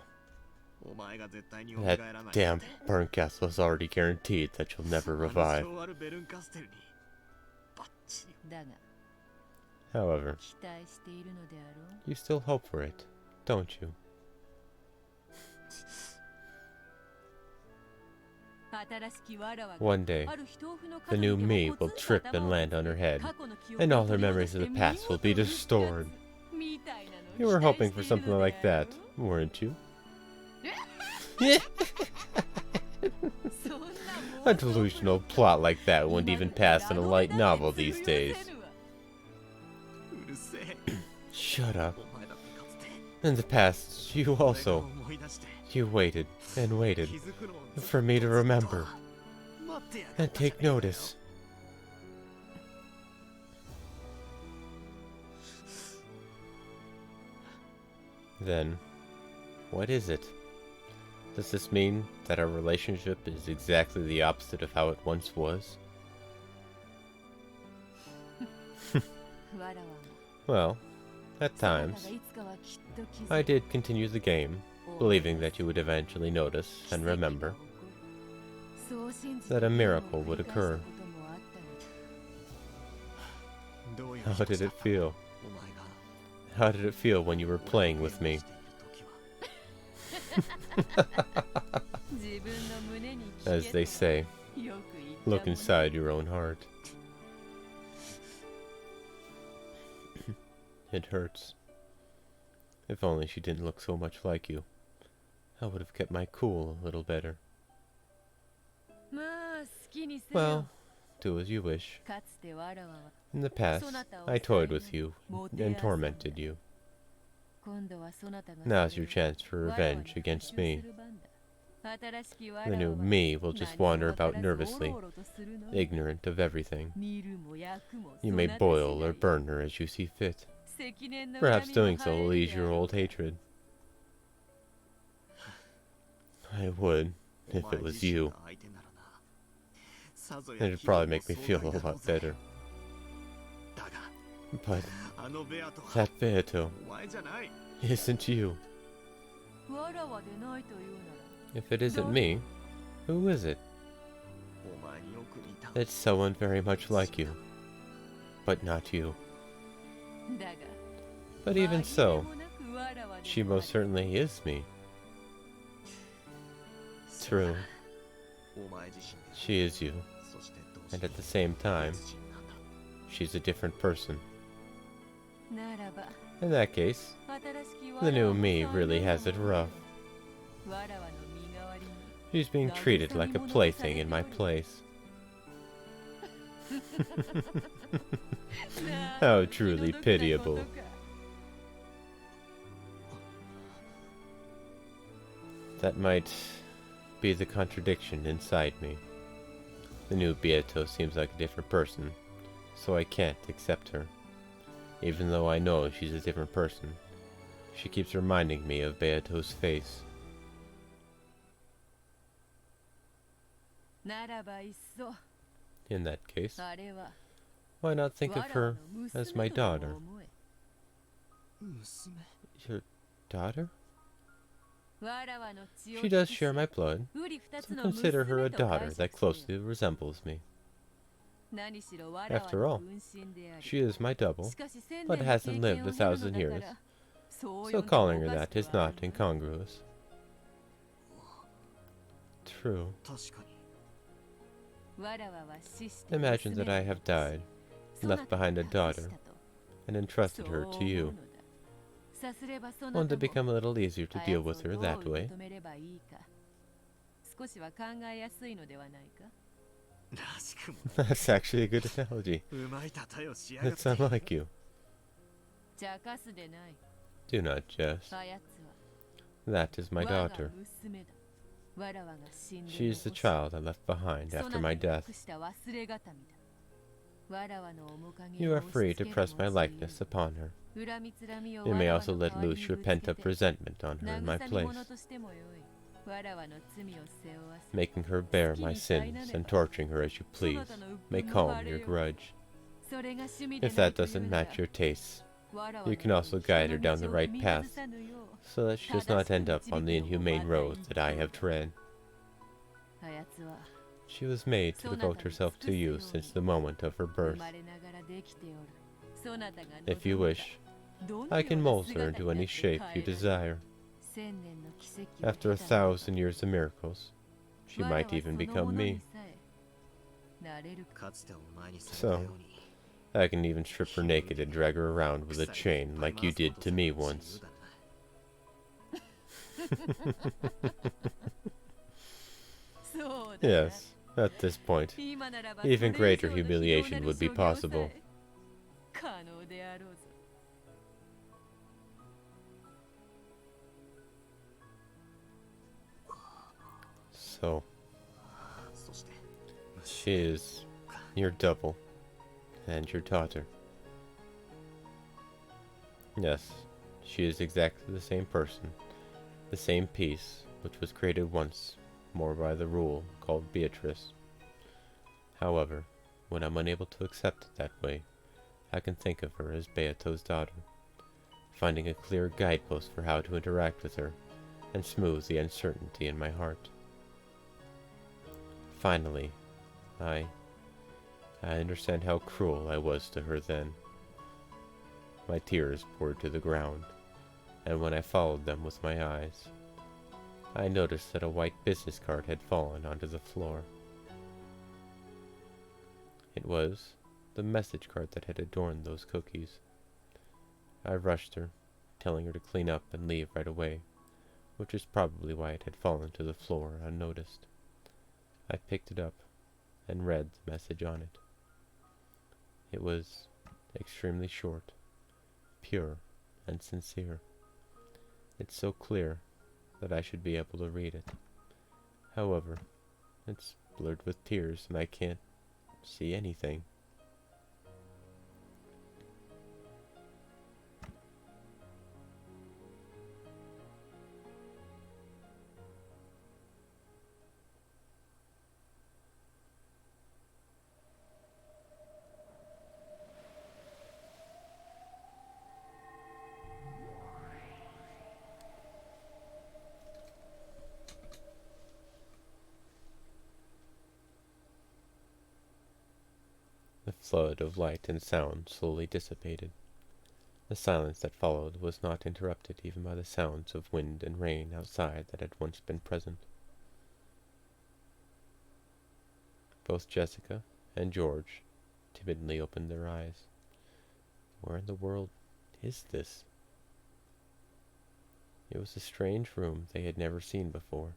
お前が絶対に蘇 that らない damn burnt castle has already guaranteed that you'll never あの revive. 昭和のベルンカステルにバッチリ だが However, 期待しているのであろう you still hope for it, don't you? 新しきわらわが One day, ある非豆腐の the new 角に me でも will コツン trip と and 頭を land on her head, 過去の記憶 and を all her 取り戻 memories し of て the past will be 見事に引き出す restored. みたいなのを You were 期待 hoping して for いる something ので like あろ that, う weren't you? そんな A delusional plot like that wouldn't even pass in a light novel these days. うるせえ Shut up. お前だってかつて In the past, you 俺が also, 思い出して you waited and waited 気づくのをずっと for me to remember 待ってやが and ったじゃ take ねえかよ notice. Then, what is it? Does this mean that our relationship is exactly the opposite of how it once was? わらわも Well, at そなた times, がいつかはきっと気づく I did continue the game, believing that you would eventually notice and remember that a miracle would occur. どういう How did it feel? お前が How did it feel when you were playing with me? 自分の胸に As they say, よく言った look もの inside your own heart. It hurts. If only she didn't look so much like you. I would have kept my cool a little better. まあ好きにせよ Well, do as you wish. かつてわらわは In the past, I toyed with you and tormented you. 今度はそなたが Now's your chance for revenge against me. The new me will just wander about nervously, ignorant of everything. You may boil or burn her as you see fit. Perhaps doing so will ease your old hatred. I would, if it was you. It'd probably make me feel a lot better. But あのベアとは that Beato お前じゃない isn't you. わらわでないというなら If it isn't me, who is it? お前によく似た It's someone very much like you. But not you. だが But even so, 紛れもなくわらわで she もあ most る certainly is me. True, お前自身で she is you. そして同時 And に at the same time, 別人なんだ she's a different person. ならば In that case, 新しきわ the ら new わも me そう really な has の it も rough. わらわの身代わりに She's being treated like a plaything in my place. How truly pitiable. That might be the contradiction inside me. The new Beato seems like a different person, so I can't accept her. Even though I know she's a different person, she keeps reminding me of Beato's face. ならばいっそ In that case, あれは why not think of わらわ her の as 娘 my とでも daughter? 思え Your daughter? わらわの血を She does share my blood, うり二つ so の consider her a 娘と daughter 解 that 釈せよ closely resembles me. 何しろわらわ After の all, 分身であり she is my double, しかし千 but 年の hasn't 経験 lived を a 経るの thousand だ years, からそう so 呼んでも calling お her かし that is くはあ not るまい incongruous. true. 確かに Imagine that I have died, left behind a daughter, and entrusted her to you. Won't it become a little easier to deal with her that way? らしくも That's actually a good analogy. うまい例えをしやがっ That's て unlike you. Do not jest. That is my daughter. She is the child I left behind after my death. You are free to press my likeness upon her. You may also let loose your pent-up resentment on her in my place, making her bear my sins and torturing her as you please may calm your grudge. If that doesn't match your tastes, you can also guide her down the right path, so that she does not end up on the inhumane road that I have tread. She was made to devote herself to you since the moment of her birth. If you wish, I can mold her into any shape you desire. After 1,000 years of miracles, she might even become me. かつてお前にされたように I can even strip her naked and drag her around with a chain like you did to me once. Yes, at this point, even greater humiliation would be possible. So, そして she is your double and your daughter. Yes, she is exactly the same person, the same piece, which was created once more by the rule called Beatrice. However, when I'm unable to accept it that way, I can think of her as Beato's daughter, finding a clear guidepost for how to interact with her and smooth the uncertainty in my heart. Finally, I understand how cruel I was to her then. My tears poured to the ground, and when I followed them with my eyes, I noticed that a white business card had fallen onto the floor. It was the message card that had adorned those cookies. I rushed her, telling her to clean up and leave right away, which is probably why it had fallen to the floor unnoticed. I picked it up and read the message on it. It was extremely short, pure, and sincere. It's so clear that I should be able to read it. However, it's blurred with tears and I can't see anything. The flood of light and sound slowly dissipated. The silence that followed was not interrupted even by the sounds of wind and rain outside that had once been present. Both Jessica and George timidly opened their eyes. Where in the world is this? It was a strange room they had never seen before.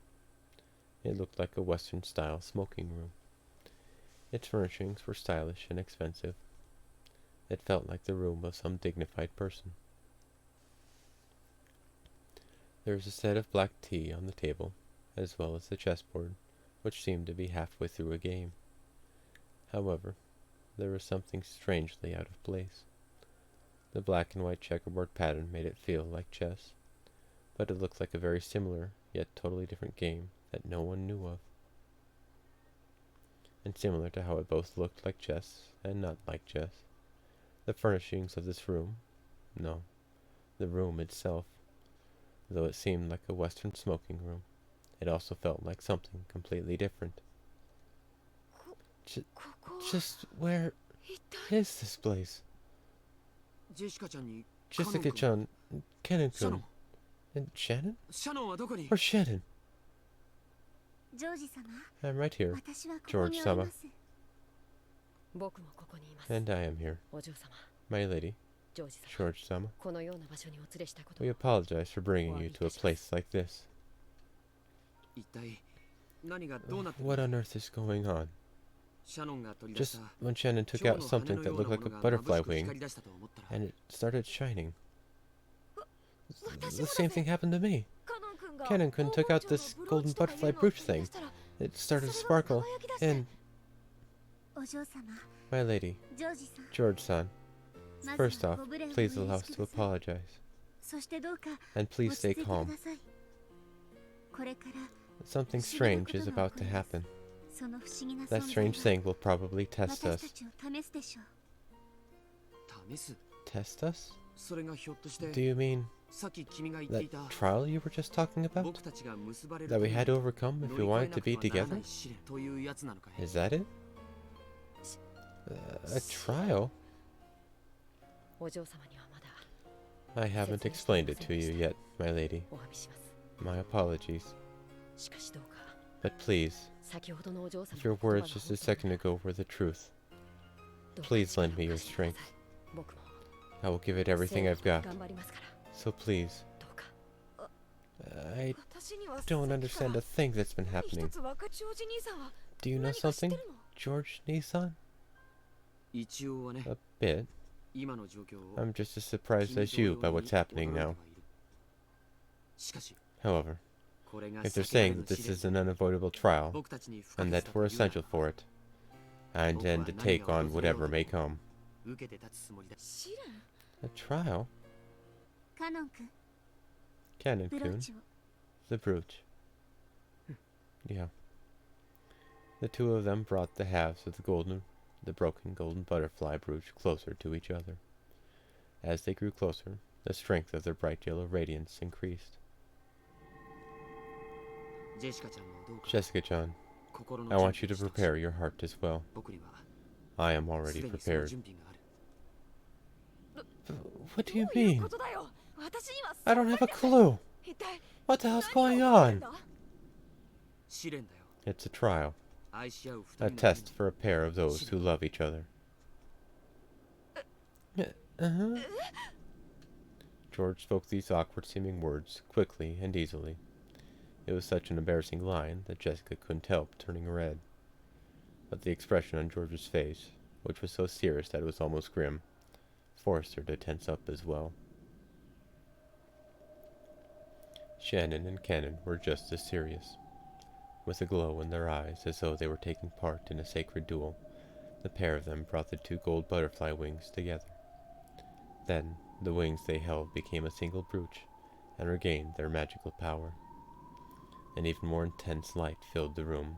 It looked like a Western-style smoking room. Its furnishings were stylish and expensive. It felt like the room of some dignified person. There was a set of black tea on the table, as well as the chessboard, which seemed to be halfway through a game. However, there was something strangely out of place. The black and white checkerboard pattern made it feel like chess, but it looked like a very similar, yet totally different game that no one knew of. And similar to how it both looked like chess and not like chess, the furnishings of this room, no, the room itself, though it seemed like a Western smoking room, it also felt like something completely different. Just where is this place? ジェシカちゃんに Jessica-chan, Kennen-kun, and Shannon? シャノンはどこに Or Shannon? ジョージ様 I'm right here, 私はここにおり George ま 様. す 僕もここにいます。 And I am here, お嬢様、 my lady, ジョージ様、 George sama. このような場所にお連れしたこと We を apologize for bringing you to a place like this. 一体何がどうなって What on earth is going on? シャノンが取り出し Just た when Shannon took 蝶 out の羽 something の that ような looked も like の a が butterfly 眩しく wing, 光り出したと思ったら and it started shining. The same thing happened to me. カノン君が Cannon-kun took out this golden butterfly brooch thing. It started to sparkle, and お嬢様 my lady, ジョージさん George-san, まず first は off, ご無礼をお please 許 allow し us く to ださい apologize. そしてどうか And 落 please ち stay 着いてく calm. ださいこれから Something strange is about to happen. その不思議な That 存在 strange が thing will probably test 私た us. ちを試すでしょう試す Test us? それがひょっとし Do て you mean さっき君が言ってい that た trial you were just talking about? 僕たちが結ばれる That we 時 had に to overcome 乗 if り we 越え wanted な to く be てはなら together? ない試練というやつなのかい Is that it? A trial? お嬢様にはまだ I haven't explained it to you yet, my lady. お詫びします。 My apologies. しかしどうか But please, 先ほどのお嬢様 your の言葉 words が just a 本当に second ago were the truth. どうか please lend me 力を your 貸してください strength. 僕も I will give it everything 精 I've 一杯 got. 頑張りますから So please, どうか I 私には don't understand a thing that's been 一 happening. つ若ジョージ兄さんは Do you know 何か知って something, るの George Nissan? 一応はね A bit. 今の状況を I'm just as surprised as you by what's happening now. しかし However, これが if they're 避けられ saying ぬ that 試 this is 練 an unavoidable trial, 僕たちに不可 and 欠 that だと we're いうなら essential for it, I intend to take on whatever may come. 受けて立つつもりだ試練 A trial? カノン君 Cannon ブロー Kun, チを the brooch. Yeah. The two of them brought the halves of the broken golden butterfly brooch closer to each other. As they grew closer, the strength of their bright yellow radiance increased. ジェシカちゃんもどうか Jessica-chan, 心の I 準 want you 備 to をしてほしい prepare your heart as well. 僕には I am す already でにその prepared. 準備がある What do you どういう mean? ことだよ私には I don't have a clue. 一体 What the hell's 何 going が起こってん on? だ試練だよ It's a trial, 愛し合う二人 a の test for a pair of those who love each other. Uh-huh. George spoke these awkward-seeming words quickly and easily. It was such an embarrassing line that Jessica couldn't help turning red. But the expression on George's face, which was so serious that it was almost grim, forced her to tense up as well. Shannon and Cannon were just as serious. With a glow in their eyes as though they were taking part in a sacred duel, the pair of them brought the two gold butterfly wings together. Then, the wings they held became a single brooch, and regained their magical power. An even more intense light filled the room,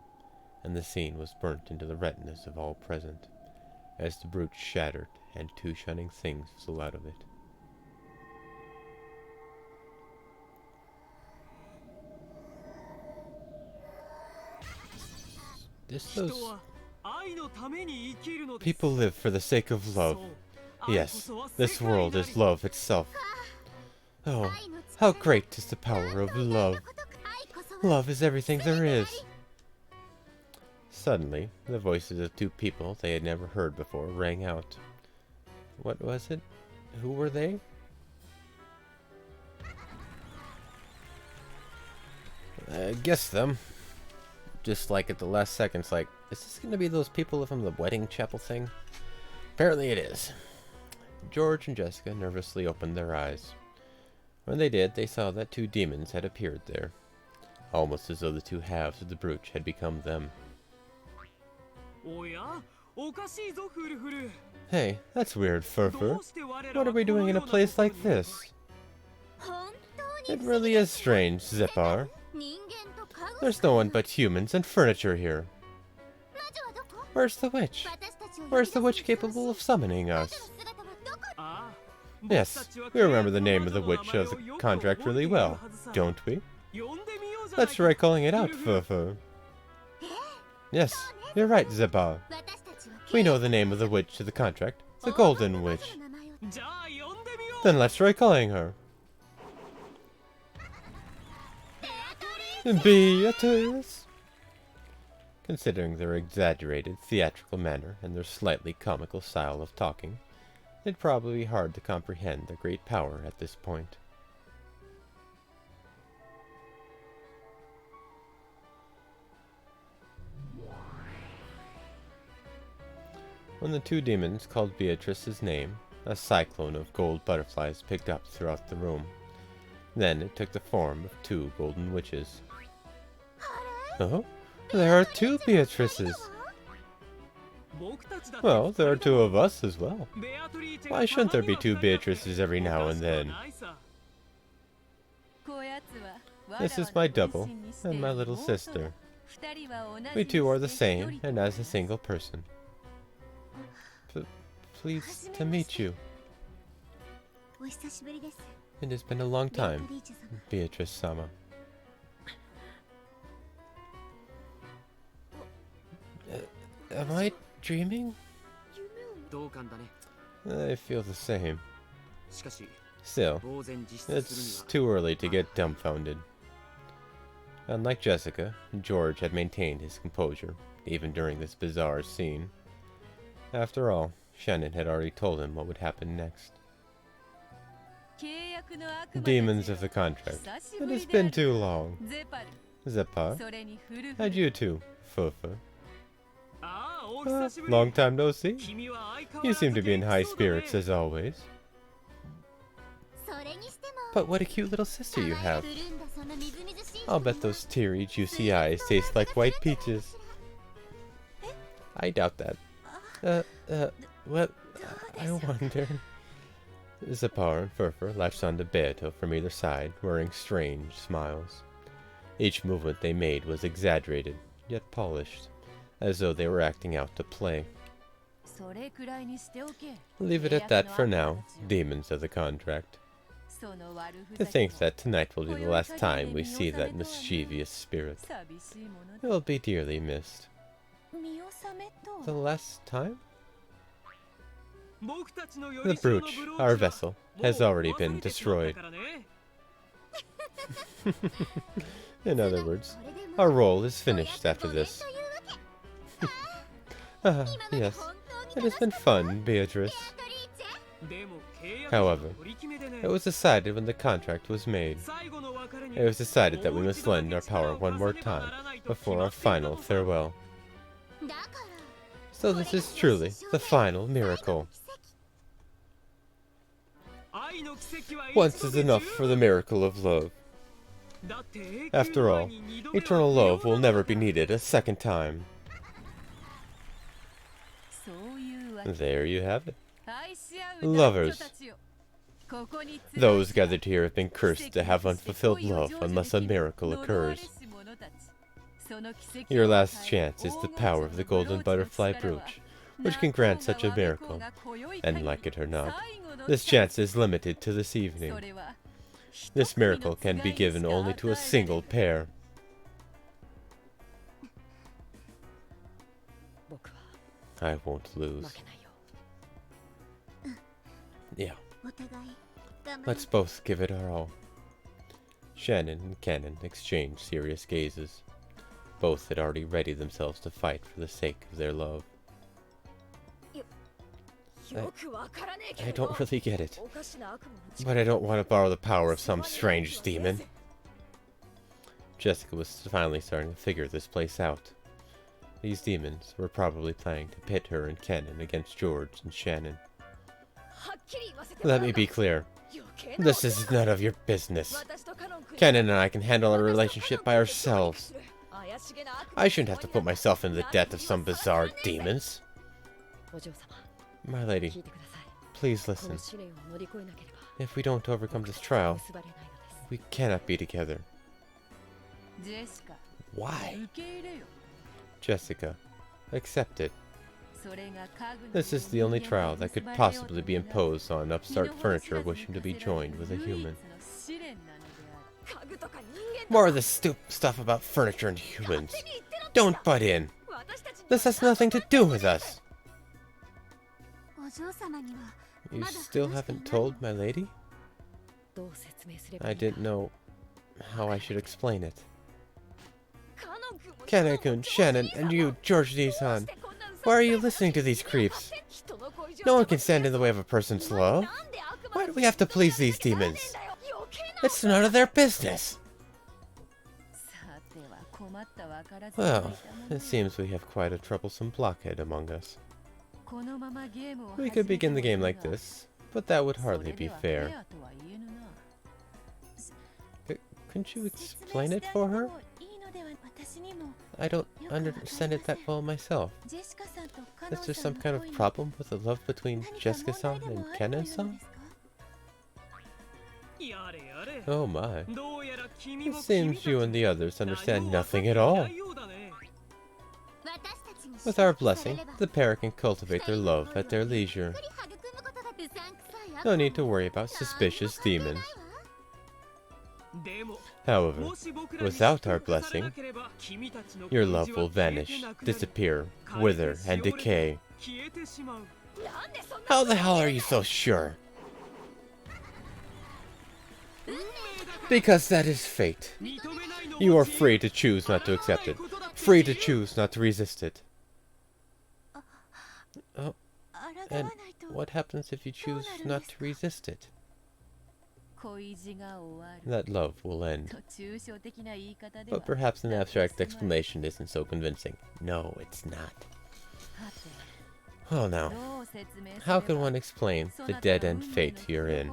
and the scene was burnt into the retinas of all present, as the brooch shattered and two shining things flew out of it. Those people live for the sake of love. Yes, this world is love itself. Oh, how great is the power of love. Love is everything there is. Suddenly, the voices of two people they had never heard before rang out. What was it? Who were they? I guess them. Just like at the last second, it's like, is this going to be those people from the wedding chapel thing? Apparently it is. George and Jessica nervously opened their eyes. When they did, they saw that two demons had appeared there, almost as though the two halves of the brooch had become them. Hey, that's weird, Furfur. What are we doing in a place like this? It really is strange, Zepar. There's no one but humans and furniture here. Where's the witch? Where's the witch capable of summoning us? Yes, we remember the name of the witch of the contract really well, don't we? Let's try calling it out, Furfur. Yes, you're right, Zepar. We know the name of the witch of the contract, the Golden Witch. Then let's try calling her. Beatrice! Considering their exaggerated theatrical manner and their slightly comical style of talking, it'd probably be hard to comprehend their great power at this point. When the two demons called Beatrice's name, a cyclone of gold butterflies picked up throughout the room. Then it took the form of two golden witches. Oh, there are two Beatrices. Well, there are two of us as well. Why shouldn't there be two Beatrices every now and then? This is my double and my little sister. We two are the same and as a single person. Pleased to meet you. It has been a long time, Beatrice-sama. Am I dreaming? I feel the same. Still, it's too early to get dumbfounded. Unlike Jessica, George had maintained his composure, even during this bizarre scene. After all, Shannon had already told him what would happen next. Demons of the contract. It has been too long. Zepar. And you too, Fufu. Long time no see. You seem to be in high spirits as always. But what a cute little sister you have. I'll bet those teary, juicy eyes taste like white peaches. I doubt that. Well, I wonder. Zepar and Furfur latched onto Beato from either side, wearing strange smiles. Each movement they made was exaggerated, yet polished, as though they were acting out to play. Leave it at that for now, demons of the contract. To think that tonight will be the last time we see that mischievous spirit. It will be dearly missed. The last time? The brooch, our vessel, has already been destroyed. In other words, our role is finished after this. Yes, it has been fun, Beatrice. However, it was decided when the contract was made. It was decided that we must lend our power one more time before our final farewell. So this is truly the final miracle. Once is enough for the miracle of love. After all, eternal love will never be needed a second time. There you have it. Lovers. Those gathered here have been cursed to have unfulfilled love unless a miracle occurs. Your last chance is the power of the golden butterfly brooch, which can grant such a miracle. And like it or not, this chance is limited to this evening. This miracle can be given only to a single pair. I won't lose. Yeah. Let's both give it our all. Shannon and Cannon exchanged serious gazes. Both had already readied themselves to fight for the sake of their love. I don't really get it. But I don't want to borrow the power of some strange demon. Jessica was finally starting to figure this place out. These demons were probably planning to pit her and Cannon against George and Shannon. Let me be clear. This is none of your business. Cannon and I can handle our relationship by ourselves. I shouldn't have to put myself in the debt of some bizarre demons. My lady, please listen. If we don't overcome this trial, we cannot be together. Why? Jessica, accept it. This is the only trial that could possibly be imposed on upstart furniture wishing to be joined with a human. More of this stupid stuff about furniture and humans. Don't butt in. This has nothing to do with us. You still haven't told my lady? I didn't know how I should explain it. Kanekun, Shannon, and you, George Nissan. Why are you listening to these creeps? No one can stand in the way of a person's love. Why do we have to please these demons? It's none of their business. Well, it seems we have quite a troublesome blockhead among us. We could begin the game like this, but that would hardly be fair. Couldn't you explain it for her? I don't understand it that well myself. Is there some kind of problem with the love between Jessica-san and Kennen-san? Oh my. It seems you and the others understand nothing at all. With our blessing, the pair can cultivate their love at their leisure. No need to worry about suspicious demons. However, without our blessing, your love will vanish, disappear, wither, and decay. How the hell are you so sure? Because that is fate. You are free to choose not to accept it. Free to choose not to resist it. Oh, and what happens if you choose not to resist it? That love will end. But perhaps an abstract explanation isn't so convincing. No, it's not. Well now, how can one explain the dead-end fate you're in?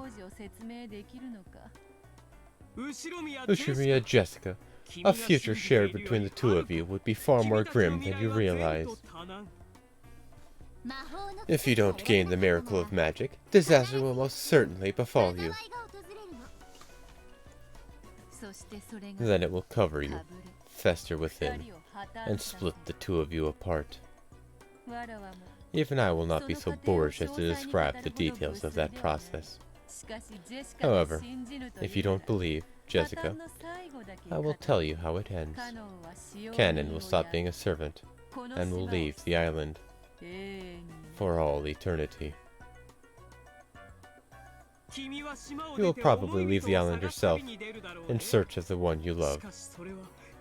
Ushimiya Jessica, a future shared between the two of you would be far more grim than you realize. If you don't gain the miracle of magic, disaster will most certainly befall you. Then it will cover you, fester within, and split the two of you apart. Even I will not be so boorish as to describe the details of that process. However, if you don't believe, Jessica, I will tell you how it ends. Kanon will stop being a servant, and will leave the island. For all eternity. You will probably leave the island yourself, in search of the one you love.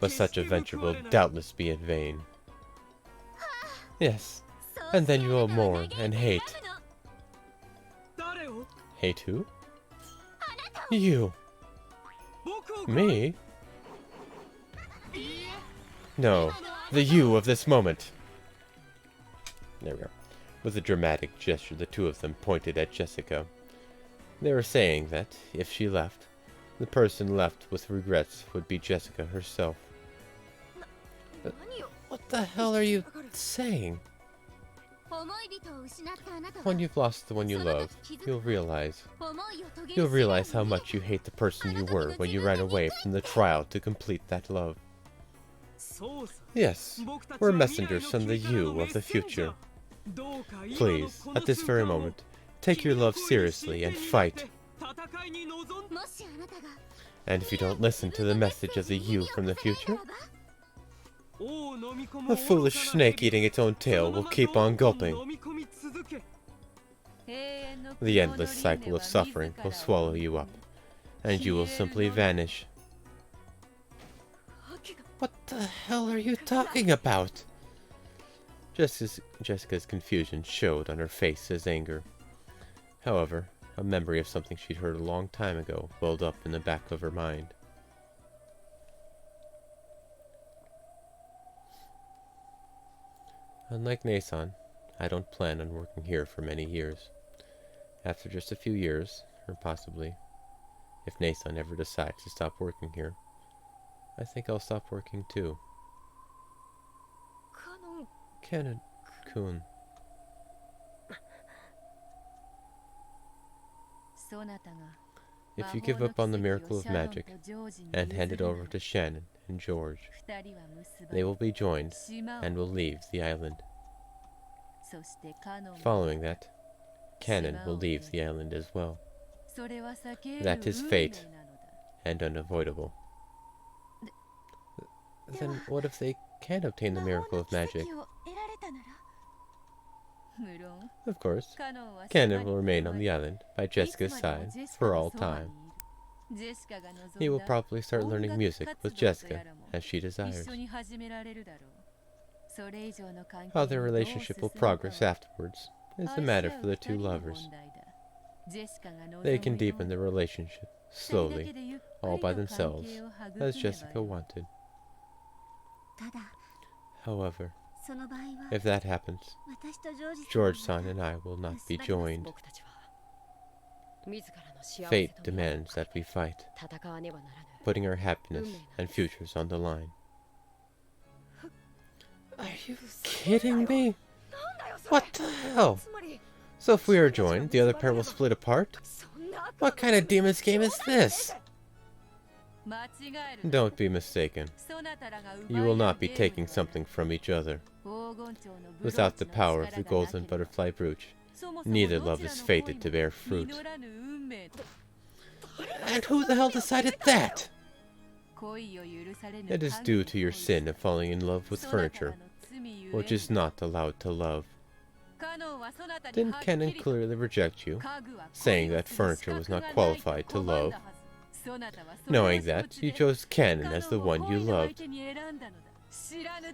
But such a venture will doubtless be in vain. Yes, and then you will mourn and hate. Hate who? You! Me? No, the you of this moment! There we go. With a dramatic gesture, the two of them pointed at Jessica. They were saying that, if she left, the person left with regrets would be Jessica herself. What the hell are you saying? When you've lost the one you love, you'll realize how much you hate the person you were when you ran away from the trial to complete that love. Yes, we're messengers from the you of the future. Please, at this very moment, take your love seriously and fight. And if you don't listen to the message of the you from the future, the foolish snake eating its own tail will keep on gulping. The endless cycle of suffering will swallow you up, and you will simply vanish. What the hell are you talking about? Jessica's confusion showed on her face as anger. However, a memory of something she'd heard a long time ago welled up in the back of her mind. Unlike Nason, I don't plan on working here for many years. After just a few years, or possibly, if Nason ever decides to stop working here, I think I'll stop working too. Kanon-kun. If you give up on the miracle of magic and hand it over to Shannon and George, they will be joined and will leave the island. Following that, Kanon will leave the island as well. That is fate, and unavoidable. Then what if they can't obtain the miracle of magic? Of course, Kanon will remain on the island by Jessica's side for all time. He will probably start learning music with Jessica as she 一 desires. 緒に始められるだろう。それ以上の関係 How に their どう relationship 進 will むかは progress afterwards is a 愛し matter 合 for う the 二 two 人の lovers. 問題だ。ジェシカが望む They よ can う deepen に their relationship 二人だ slowly, けでゆっく all り by と themselves, 関係を育 as めば Jessica いい。 wanted. ただ However, その場合は if that happens, 私とジョージ George-san and I will not be joined. 僕たちは自らの幸せ Fate と未来を demands that we fight, 戦わねばならぬ。 putting our happiness and futures on the line. Are you kidding me? What the hell? So if we are joined, the other pair will split apart? What kind of demon's game is this? 間違えるな。 Don't be mistaken. そなたらが You 奪 will い合 not う be ゲーム taking では something from each other. 黄金蝶のブローチ Without the の power of 力 the がな golden ければ butterfly brooch, そもそも neither ど love ちら is の fated 恋も to bear fruit. 実らぬ運命と And who the hell decided that? 恋を許されぬ It is due to your sin of falling in love with furniture, which is not allowed to love. Didn't Kennen clearly reject you, saying that furniture was not qualified to love? Knowing that, you chose Kennen as the one you loved.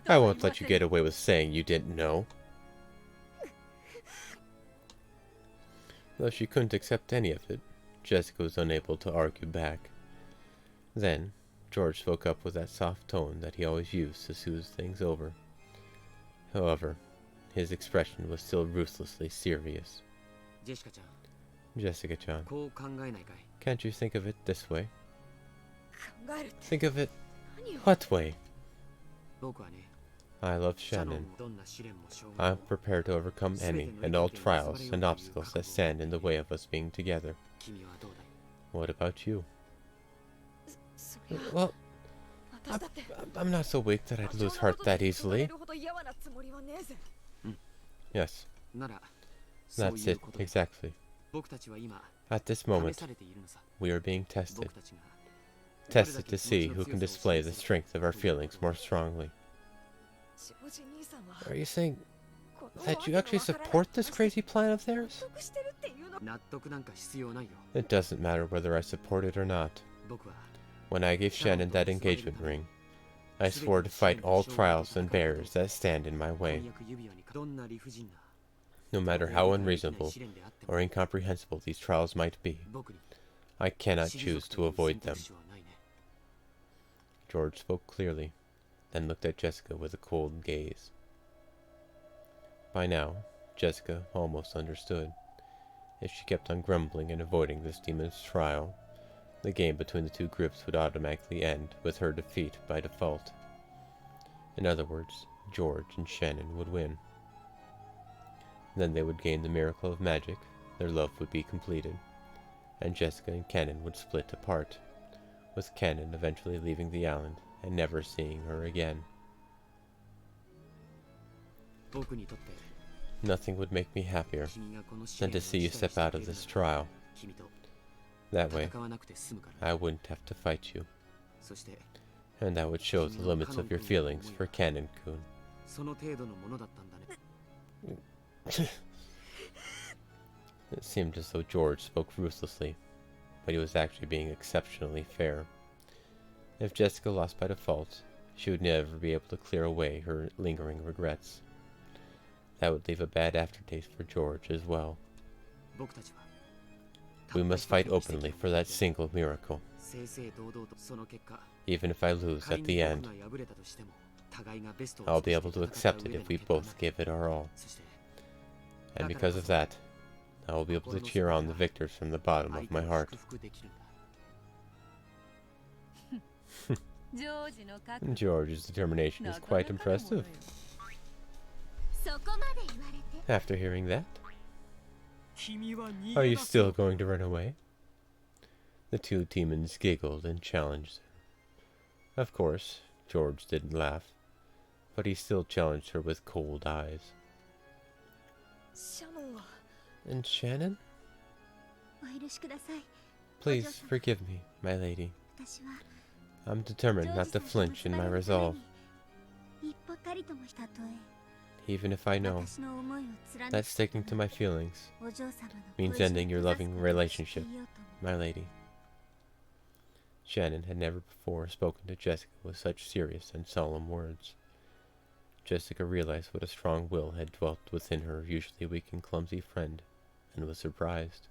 I won't let you get away with saying you didn't know. Though she couldn't accept any of it, Jessica was unable to argue back. Then, George spoke up with that soft tone that he always used to soothe things over. However, his expression was still ruthlessly serious. ジェシカちゃん Jessica-chan, こう考えないかい can't you think of it this way? 考えるって Think of it 何を what way? 僕はね I love シャノン Shannon. もどんな試練も障害 I'm も prepared to overcome any and all trials and obstacles that stand in the way of us being together. 君はどうだい What about you? そりゃ Well, 私だって I'm not so weak that I'd lose heart that easily. ほど嫌なつもりはねえぜ Yes, ならそう that's いう it, ことで exactly. 僕たちは今 At this 試 moment, されているのさ we are being tested. 僕たちが Tested to see who can display the strength of our feelings more strongly. ジョージ兄さんは Are you saying この that you actually support this crazy plan of theirs? 納得してるっていうの納得なんか必要ないよ It doesn't matter whether I support it or not. 僕は When I gave Shannon that engagement ring, I swore to fight all trials and barriers that stand in my 婚 way, 約指輪にどんな理不尽な no matter how unreasonable 試練であっても or incomprehensible these trials might be. 僕に I cannot 退 choose くとい to う avoid 選 them. 択肢はないね George spoke clearly, then looked at Jessica with a cold gaze. By now, Jessica almost understood. If she kept on grumbling and avoiding this demon's trial, the game between the two groups would automatically end with her defeat by default. In other words, George and Shannon would win. Then they would gain the miracle of magic, their love would be completed, and Jessica and Kennen would split apart, with Kennen eventually leaving the island and never seeing her again. 僕にとって Nothing would make me happier 君がこの試 than 練 to see you をしたり step して out く of れる this なら trial. 君と That way, 戦わなくて済むから I wouldn't have to fight you, そして and that would show the limits of your feelings for Kennen-kun. その程度のものだったんだね It seemed as though George spoke ruthlessly, but he was actually being exceptionally fair. If Jessica lost by default, she would never be able to clear away her lingering regrets. That would leave a bad aftertaste for George as well. 僕たちは We must fight openly for that single miracle, 正々堂々とその結果 even if I lose 仮 at に the 僕 end. が敗れたとしても互いがベストを I'll be 尽 able く to して accept 戦う it 上 if で we の結果 both give it our all. そして And because of that, I will be able to cheer on the victors from the bottom 相 of 手 my を heart. 祝福できるんだ ジョージの覚悟 George's determination な is か quite なかのもの impressive. よ。そこまで言われて After hearing that, 君は逃 are げ you 出す still going to run away? The two demons giggled and challenged her. Of course, George didn't laugh, but he still challenged her with cold eyes. シャノンは And Shannon? お許しください Please forgive me, my lady. 私は I'm determined not to flinch in my resolve, 一歩たりともしたと even if I え know 私の思いを貫 that sticking to my feelings お嬢様の means 恋路を ending your 閉ざす loving ことを relationship, していようとも my lady. Shannon had never before spoken to Jessica with such serious and solemn words. Jessica realized what a strong will had dwelt within her usually weak and clumsy friend, and was surprised.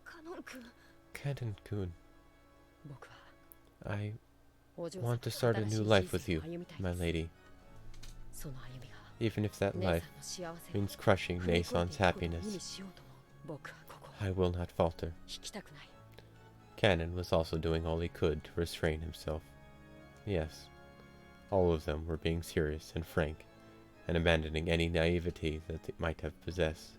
カノン君 Cannon-kun, 僕は I お嬢様 want to と start a 新しい new 人 life 生 with you, を歩みたい my です lady, その歩みが even if that 姉 life さんの幸せを means crushing 踏み越えてい Naeson's くことを意味 happiness. しようとも僕はここを I will not falter. 引きたくない Cannon was also doing all he could to restrain himself. Yes, all of them were being serious and frank, and abandoning any naivety that they might have possessed.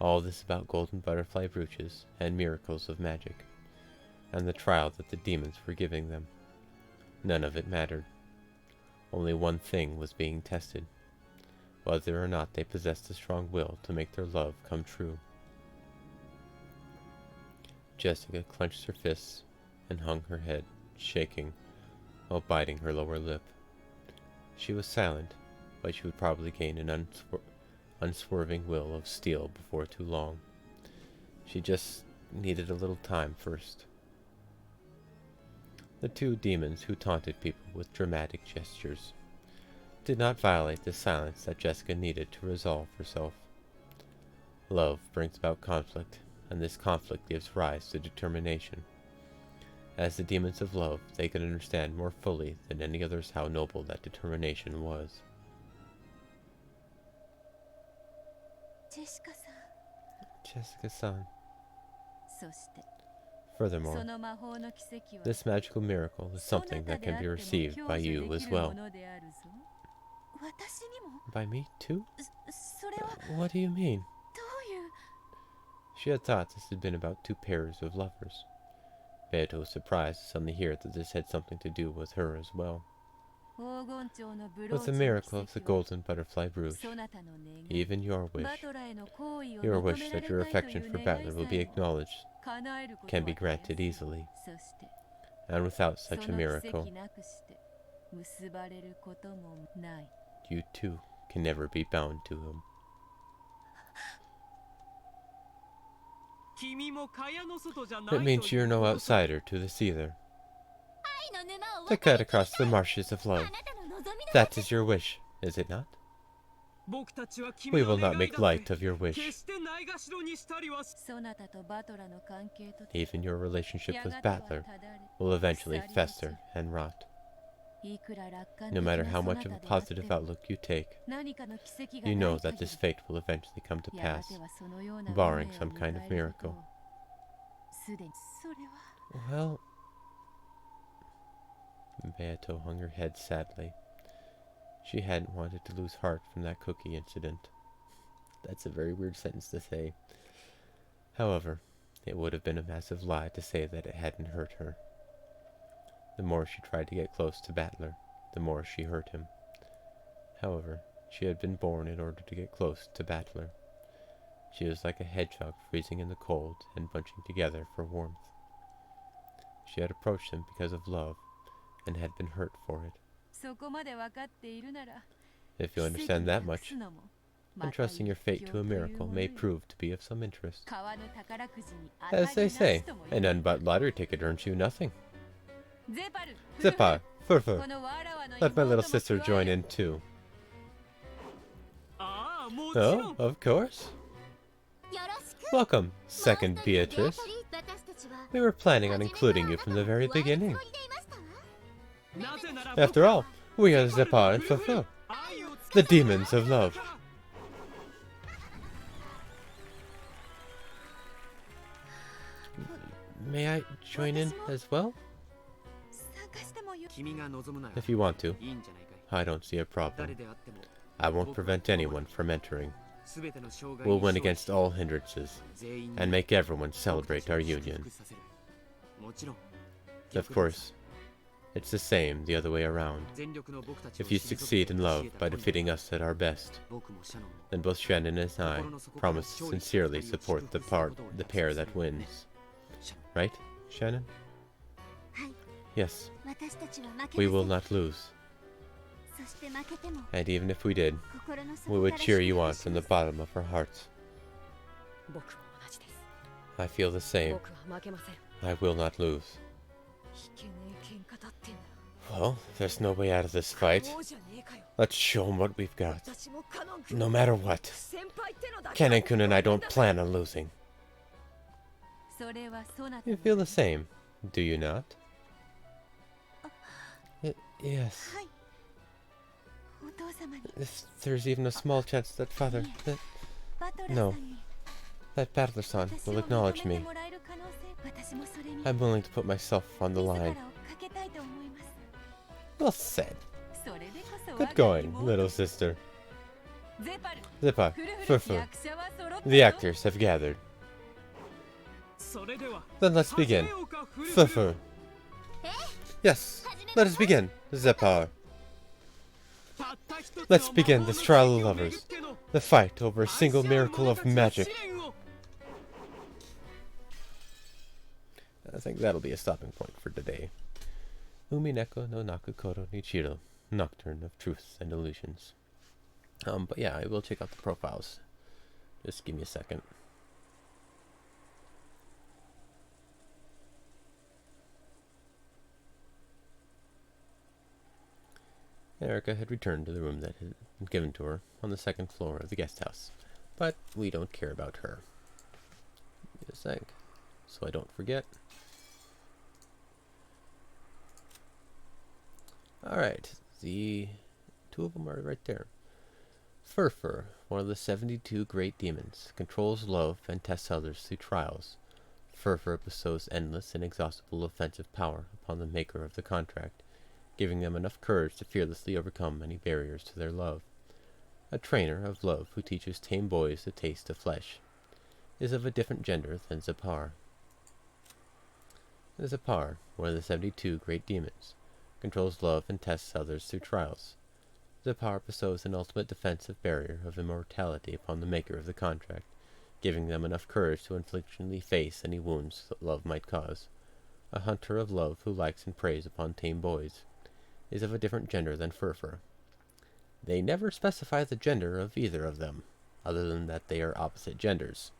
All this about golden butterfly brooches and miracles of magic, and the trial that the demons were giving them. None of it mattered. Only one thing was being tested, whether or not they possessed a strong will to make their love come true. Jessica clenched her fists and hung her head, shaking, while biting her lower lip. She was silent, but she would probably gain an unswerving will of steel before too long. She just needed a little time first. The two demons who taunted people with dramatic gestures did not violate the silence that Jessica needed to resolve herself. Love brings about conflict, and this conflict gives rise to determination. As the demons of love, they could understand more fully than any others how noble that determination was. ジェシカさん Jessica-san. そして Furthermore, その魔法の奇跡は this magical miracle is そな something た that であ can って be も received 享 by 受 you で as きるも well. のであるぞ私にも By me too? それは What do you mean? どういう She had thought this had been about two pairs of lovers. Beato was surprised to suddenly hear that this had something to do with her as well. 黄金蝶のブロー With チ the の miracle 奇 of the 跡は golden butterfly brooch, そなたの願い even your バ wish, トラーへの好意を your 認め wish られ that your たいとい affection う for 願い Battler さ will be えも acknowledged 叶えること can は be たやす granted い easily. そして And without そ such の a 奇 miracle, 跡なくして結ばれることもない you too can never be bound to him. 君も蚊帳の外じゃない It と means いう you're no ことさ outsider to this either. 愛の沼を To 渡 cut りき across the marshes of あ love. なたの望みの That is your wish, is it not? 僕たちは We 君の will 願 not い make だっ light て of your wish. 決してないがしろにしたりはしそなたとバトラーの関係とて Even your relationship や with がては Battler ただれ will eventually fester and rot. いくら楽観 No 的な matter how そな much た of で a あって positive も outlook you take, 何かの奇跡が you な know い that 限 this り fate will eventually come to やが pass. てはそのような barring 運命を some kind of 迎えること miracle. をすでにそれは Well... Beato hung her head sadly. She hadn't wanted to lose heart from that cookie incident. That's a very weird sentence to say. However, it would have been a massive lie to say that it hadn't hurt her. The more she tried to get close to Battler, the more she hurt him. However, she had been born in order to get close to Battler. She was like a hedgehog freezing in the cold and bunching together for warmth. She had approached him because of love, and had been hurt for it. そこまで分かっているなら If you 奇跡 understand を that 託 much, すのも then trusting your fate to a miracle may prove to be of some interest. 川の宝くじに As they 当たりな say, しとも言 an える unbought lottery ticket earns you nothing. ゼパル Zippa, こ Furfur, のわらわの let my 妹 little も sister 加え join in too. ああもち Oh, ろん of course. よろしく Welcome, second もう一人のベア Beatrice. トリー私たちは We were planning on 初め including から you あ from な the たを very 加えるつ beginning. もりでいましたわなぜなら After all, we are Zippa and Furfur, the demons of love. May I join in as well? 参加してもよ君が望むなら If you want to. いいんじゃないかい I don't see a 誰 problem. であっても I won't prevent anyone from entering. 全ての障害 We'll に win 勝利 against all hindrances 全員に and make everyone 僕 celebrate たちを our 祝 union. 福させるもちろん Of course, it's the same the other way around. 全力の僕たちを If you 退けて succeed in 教え love た by 本人 defeating us at our best, 僕もシャノンも then both Shannon and I promise to sincerely support the pair that wins. シャノン Right, Shannon? はい Yes, 私たちは負け we ま will せん not lose. そして負けても And even if we did, 心の we 底 would から cheer you 祝 on 福し from ま the す bottom of our hearts. 僕も同じです I feel the same. 僕は負けません I will not lose. 引けねえ喧嘩だってんだ Well, there's no way out of this fight. そうじゃねえかよ Let's show him what we've got. 私もカノン君 No matter what, 先輩ってのだけは Kennen-kun and I don't plan on losing. それはそなた You の feel the same, do you not? Yes. はいお父様に If there's even a small chance that father, that バトラ No. さんに Battler-san 私 will を acknowledge 認めて me, もらえる可能性私もそれに I'm willing to put myself on the 自 line. らをかけたいと思います Well said. それでこそ Good 我が going, 妹 little sister. ゼパル Zippa, フルフル Fufu, 役者は揃った the ぞ actors have gathered. それでは Then let's begin. 始めようかフルフル Fufu. Yes, let us begin, Zepar. たった一つの Let's begin this trial of 魔法の lovers. 奇跡を巡っての The fight over a single miracle of magic. I think that'll be a stopping point for today. Umineko no Nakukoro Nichiro, Nocturne of Truths and Illusions. But yeah, I will check out the profiles. Just give me a second. Erica had returned to the room that had been given to her on the second floor of the guest house, but we don't care about her. Give me a sec, so I don't forget. Alright, the two of them are right there. Furfur, one of the 72 great demons, controls love and tests others through trials. Furfur bestows endless and inexhaustible offensive power upon the maker of the contract, giving them enough courage to fearlessly overcome any barriers to their love. A trainer of love who teaches tame boys the taste of flesh, is of a different gender than Zepar. Zepar, one of the 72 great demons, controls love and tests others through trials. Zepar bestows an ultimate defensive barrier of immortality upon the maker of the contract, giving them enough courage to inflictionally face any wounds that love might cause. A hunter of love who likes and preys upon tame boys, is of a different gender than Furfur. They never specify the gender of either of them, other than that they are opposite genders.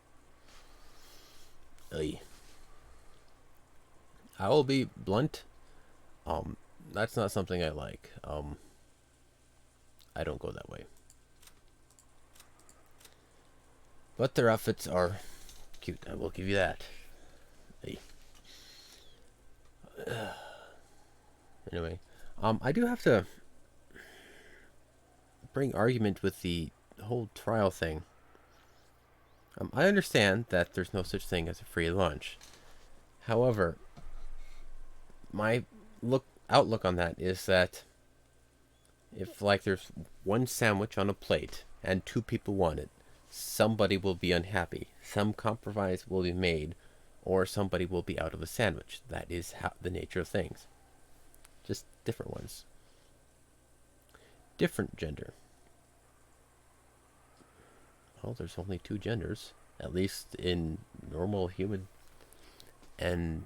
Ugh. I will be blunt. That's not something I like. I don't go that way. But their outfits are cute, I will give you that. Hey. Anyway, I do have to bring argument with the whole trial thing. I understand that there's no such thing as a free lunch. However, my outlook on that is that if, like, there's one sandwich on a plate and two people want it, somebody will be unhappy. Some compromise will be made, or somebody will be out of a sandwich. That is the nature of things. Just different ones. Different gender. Well, there's only two genders, at least in normal human and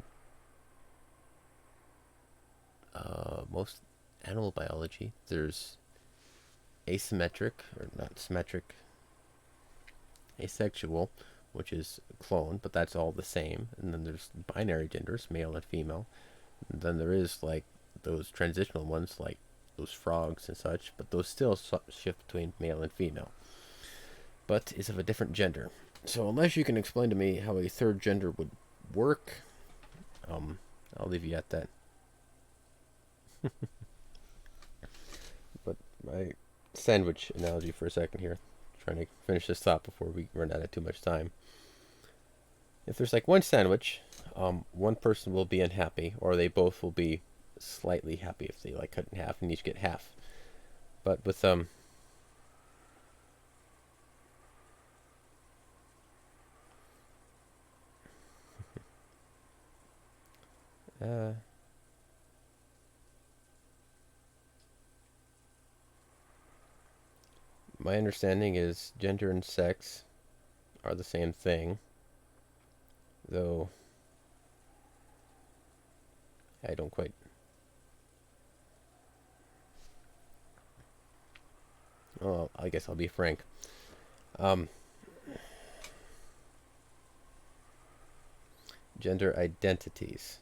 most animal biology. There's asymmetric, or not symmetric, asexual, which is clone, but that's all the same. And then there's binary genders, male and female. And then there is, like, those transitional ones, like those frogs and such, but those still shift between male and female, but is of a different gender. So unless you can explain to me how a third gender would work, I'll leave you at that. But my sandwich analogy for a second here, trying to finish this thought before we run out of too much time. If there's like one sandwich, one person will be unhappy, or they both will be slightly happy if they like cut in half and each get half. But with my understanding is gender and sex are the same thing, though I don't quite. Well, I guess I'll be frank. Gender identities.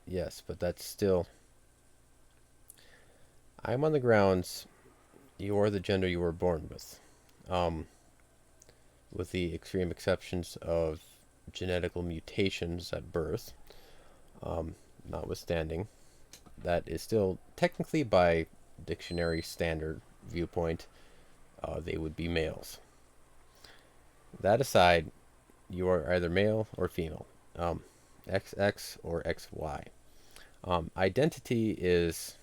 Yes, but that's still... I'm on the grounds you are the gender you were born with. With the extreme exceptions of genetical mutations at birth, notwithstanding, that is still technically by dictionary standard viewpoint, they would be males. That aside, you are either male or female, XX or XY. Identity is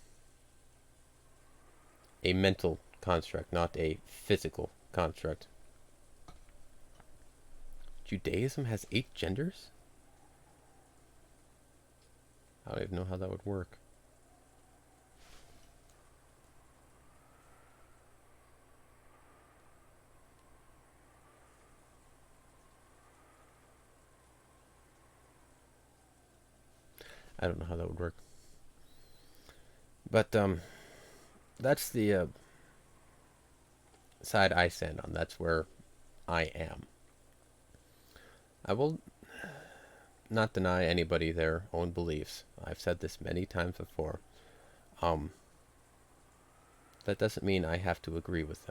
a mental construct, not a physical construct. Judaism has 8 genders? I don't even know how that would work. I don't know how that would work. But that's the side I stand on. That's where I am. I will not deny anybody their own beliefs. I've said this many times before. That doesn't mean I have to agree with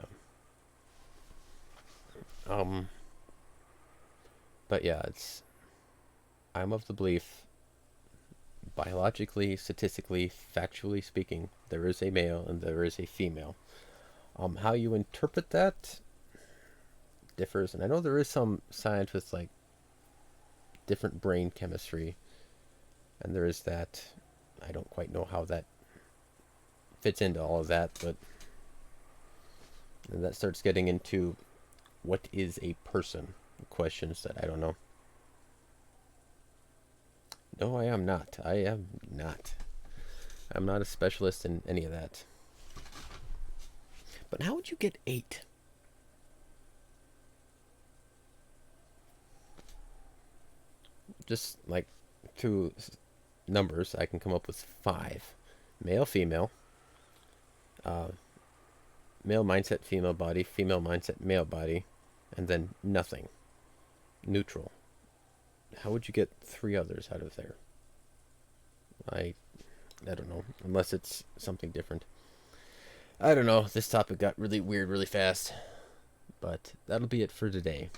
them. But yeah, I'm of the belief, biologically, statistically, factually speaking, there is a male and there is a female. How you interpret that differs, and I know there is some science with like different brain chemistry, and there is that. I don't quite know how that fits into all of that, but and that starts getting into what is a person, questions that I don't know. No, I am not. I am not. I'm not a specialist in any of that. But how would you get 8? Just like through numbers, I can come up with 5. Male, female. Male mindset, female body. Female mindset, male body. And then nothing. Neutral. How would you get 3 others out of there? I don't know. Unless it's something different. I don't know. This topic got really weird really fast. But that'll be it for today.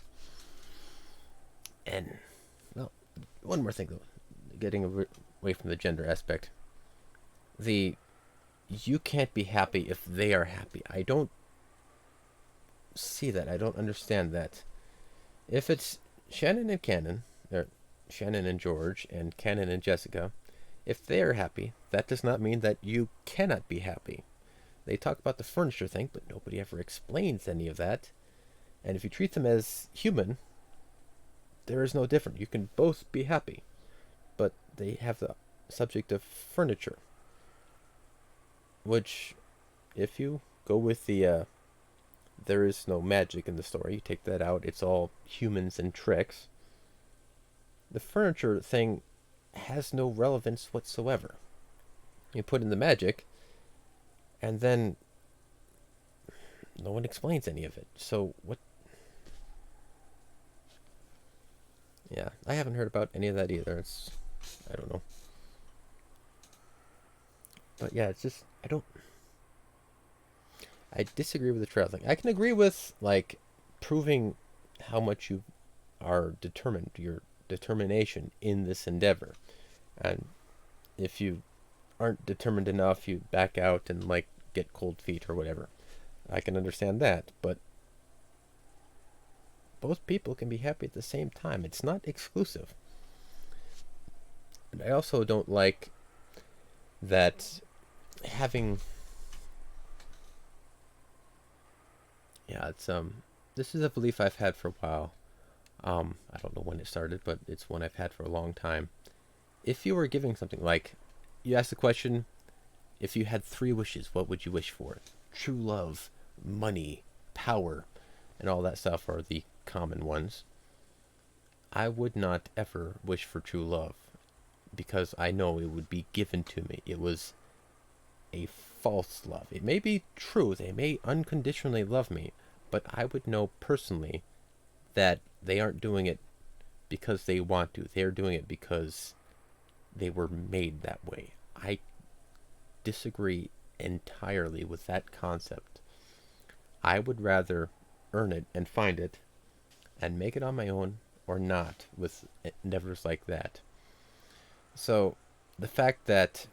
And, well, one more thing though. Getting away from the gender aspect. You can't be happy if they are happy. I don't see that. I don't understand that. If it's Shannon and Cannon, or Shannon and George, and Cannon and Jessica, if they are happy, that does not mean that you cannot be happy. They talk about the furniture thing, but nobody ever explains any of that. And if you treat them as human, there is no different. You can both be happy. But they have the subject of furniture. Which, if you go with the, there is no magic in the story, you take that out, it's all humans and tricks. The furniture thing has no relevance whatsoever. You put in the magic, and then no one explains any of it. So what? Yeah, I haven't heard about any of that either. I don't know. But yeah, it's just, I disagree with the trail thing. I can agree with, like, proving how much you are determined, your determination in this endeavor. And if you aren't determined enough, you back out and, like, get cold feet or whatever. I can understand that, but both people can be happy at the same time. It's not exclusive. And I also don't like that having... Yeah, it's this is a belief I've had for a while. I don't know when it started, but it's one I've had for a long time. If you were giving something, like, you ask the question, if you had 3 wishes, what would you wish for? True love, money, power, and all that stuff are the common ones. I would not ever wish for true love, because I know it would be given to me. It was a false love. It may be true, they may unconditionally love me, but I would know personally that they aren't doing it because they want to. They're doing it because they were made that way. I disagree entirely with that concept. I would rather earn it and find it and make it on my own or not with endeavors like that. So the fact that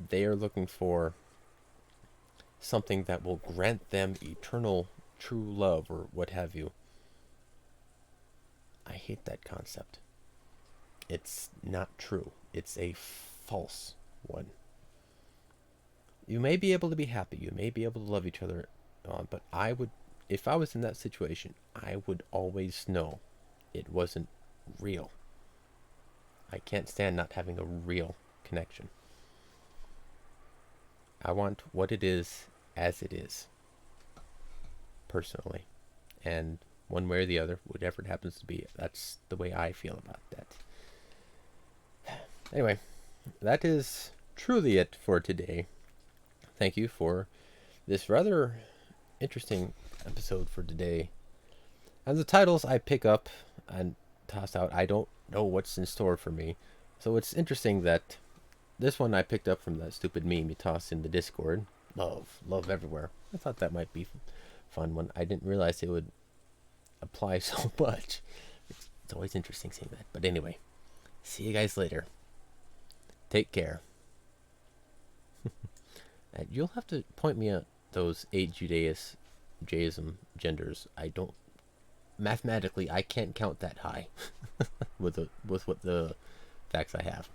they are looking for something that will grant them eternal true love or what have you, I hate that concept. It's not true. It's a false one. You may be able to be happy. You may be able to love each other, but I would, if I was in that situation, I would always know it wasn't real. I can't stand not having a real connection. I want what it is as it is, personally. And one way or the other, whatever it happens to be, that's the way I feel about that. Anyway, that is truly it for today. Thank you for this rather interesting episode for today. And the titles I pick up and toss out, I don't know what's in store for me. So it's interesting that this one I picked up from that stupid meme you tossed in the Discord. Love everywhere. I thought that might be a fun one. I didn't realize it would apply so much. It's always interesting seeing that. But anyway, see you guys later. Take care. And you'll have to point me at those 8 Judaism genders. I don't, mathematically, I can't count that high with what the facts I have.